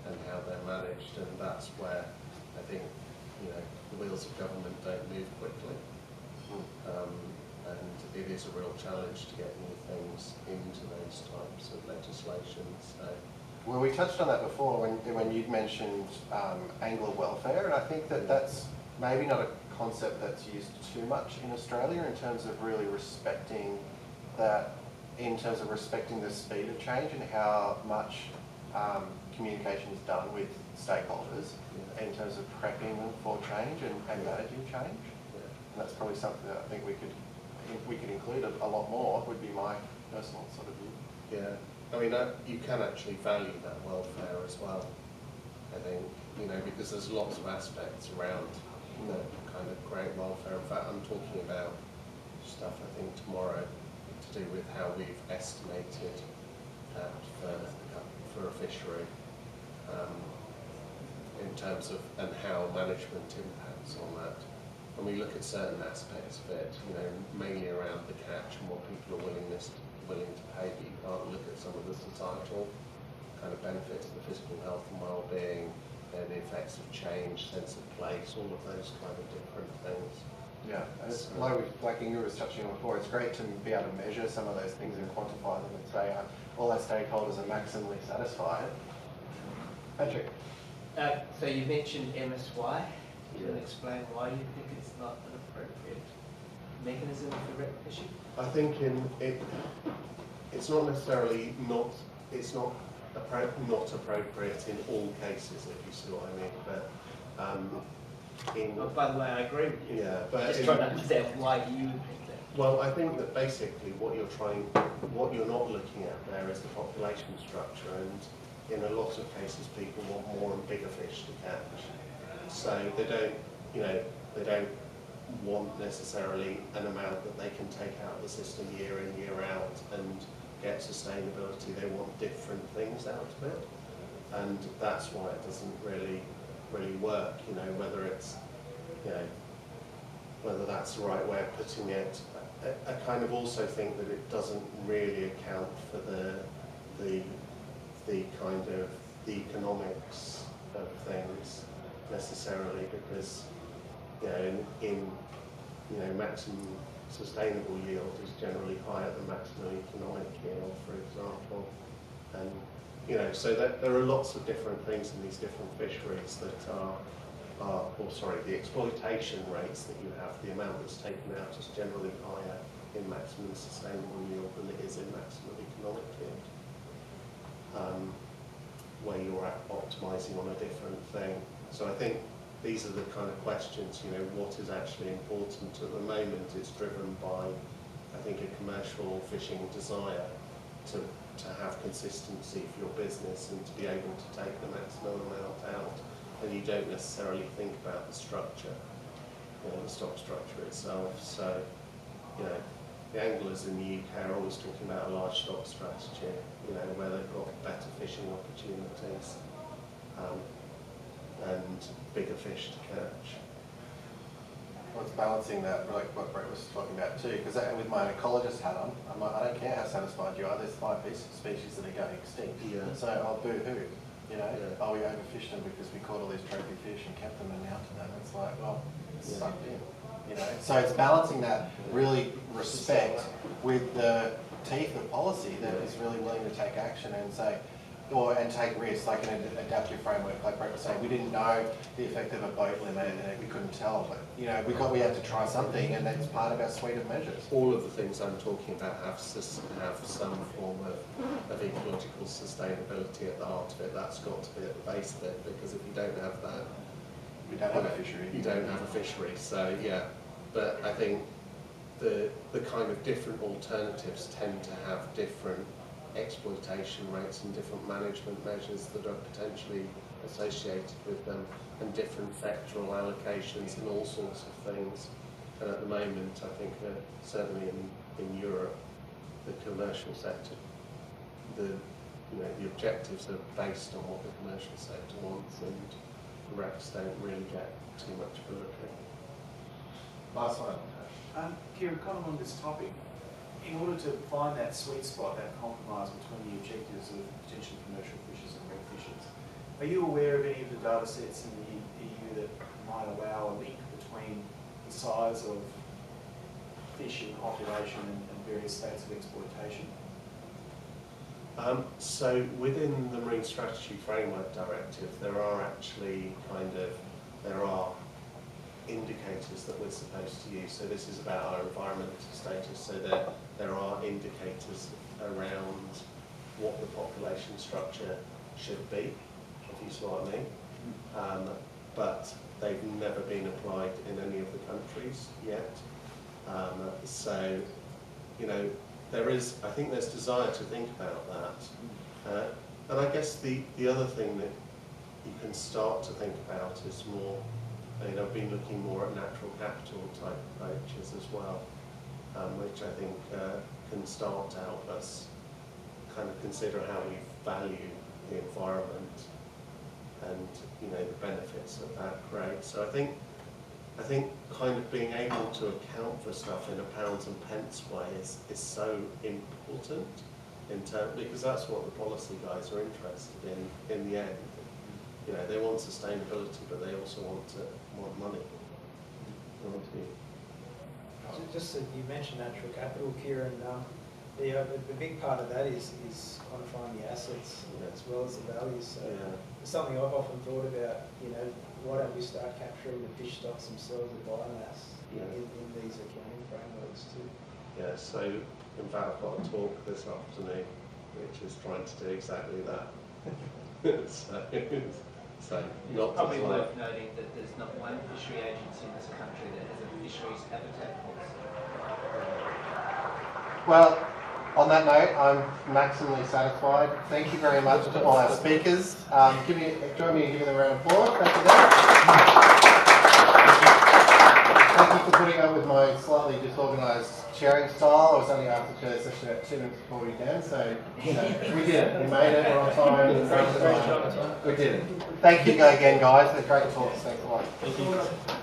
and how they're managed. And that's where I think the wheels of government don't move quickly. And it is a real challenge to get new things into those types of legislation. So, well, we touched on that before when you'd mentioned angler welfare, and I think that's maybe not a concept that's used too much in Australia in terms of really respecting that, in terms of respecting the speed of change and how much communication is done with stakeholders in terms of prepping them for change and managing change. And that's probably something that I think we could include a lot more, would be my personal sort of view. Yeah, I mean, you can actually value that welfare as well, I think, because there's lots of aspects around the kind of great welfare. In fact, I'm talking about stuff, I think, tomorrow to do with how we've estimated that for a fishery in terms of, and how management impacts on that. And we look at certain aspects of it, mainly around the catch and what people are willing to pay, but you can't look at some of the societal kind of benefits, the physical health and well-being, and the effects of change, sense of place, all of those kind of different things. Yeah, and it's like Ingrid was touching on before, it's great to be able to measure some of those things and quantify them and say all our stakeholders are maximally satisfied. Patrick? So you mentioned MSY. Can you explain why you think it's not an appropriate mechanism for rec fishing? I think it's not necessarily not appropriate in all cases, if you see what I mean. But by the way, I agree with you. Yeah, but just trying to understand why you would think that. Well, I think that basically what you're not looking at there is the population structure, and in a lot of cases, people want more and bigger fish to catch. So they don't want necessarily an amount that they can take out of the system year in, year out and get sustainability. They want different things out of it, and that's why it doesn't really work. Whether it's whether that's the right way of putting it. I kind of also think that it doesn't really account for the kind of the economics of things necessarily, because in maximum sustainable yield is generally higher than maximum economic yield, for example, and so that there are lots of different things in these different fisheries that the exploitation rates that you have, the amount that's taken out is generally higher in maximum sustainable yield than it is in maximum economic yield, where you're optimising on a different thing. So I think these are the kind of questions, what is actually important at the moment is driven by, I think, a commercial fishing desire to have consistency for your business and to be able to take the maximum amount out. And you don't necessarily think about the structure, the stock structure itself. So, the anglers in the UK are always talking about a large stock strategy, where they've got better fishing opportunities and bigger fish to catch. Well, it's balancing that, like what Brett was talking about too, because with my ecologist hat on, I don't care how satisfied you are, there's 5 species that are going extinct. Yeah. So, boo-hoo. We overfished them because we caught all these trophy fish and kept them and now to them. It's like, well, it's sucked in. So it's balancing that really respect with the teeth of policy that is really willing to take action and say, and take risks, like an adaptive framework, like Brett was saying. We didn't know the effect of a boat limit and we couldn't tell, but we had to try something, and that's part of our suite of measures. All of the things I'm talking about have some form of of ecological sustainability at the heart of it. That's got to be at the base of it, because if you don't have that, We don't have a fishery. you don't have a fishery. So yeah, but I think the kind of different alternatives tend to have different exploitation rates and different management measures that are potentially associated with them, and different sectoral allocations and all sorts of things. And at the moment, I think certainly in Europe, the commercial sector, the objectives are based on what the commercial sector wants, and the recs don't really get too much of a look at. Last one. Kieran, kind of on this topic, in order to find that sweet spot, that compromise between the objectives of potentially commercial fishers and rec fishers, are you aware of any of the data sets in the EU that might allow a link between the size of fish in population and various states of exploitation? So within the Marine Strategy Framework Directive, there are indicators that we're supposed to use. So this is about our environmental status. So there are indicators around what the population structure should be, if you see what I mean. But they've never been applied in any of the countries yet. So, I think there's desire to think about that. And I guess the other thing that you can start to think about is more, I've been looking more at natural capital type approaches as well, which I think can start to help us kind of consider how we value the environment and the benefits that that creates. So I think kind of being able to account for stuff in a pounds and pence way is so important because that's what the policy guys are interested in the end. They want sustainability, but they also want money. They want to be. Just that you mentioned natural capital, Kieran. The big part of that is quantifying the assets as well as the values. So it's something I've often thought about. Why don't we start capturing the fish stocks themselves as biomass in these accounting frameworks too? Yeah. So in fact, I've got a talk this afternoon which is trying to do exactly that. So not probably worth noting that there's not one fishery agency in this country that has a fisheries habitat policy. Well, on that note, I'm maximally satisfied. Thank you very much to all our speakers. Join me in giving them a round of applause. Thank you, Thank you for putting up with my slightly disorganised chairing style. I was only asked to chair the session at 2 minutes before we began, so we did it. We made it. We're on time. We did it. Thank you again, guys. They're great talks. Thanks a lot.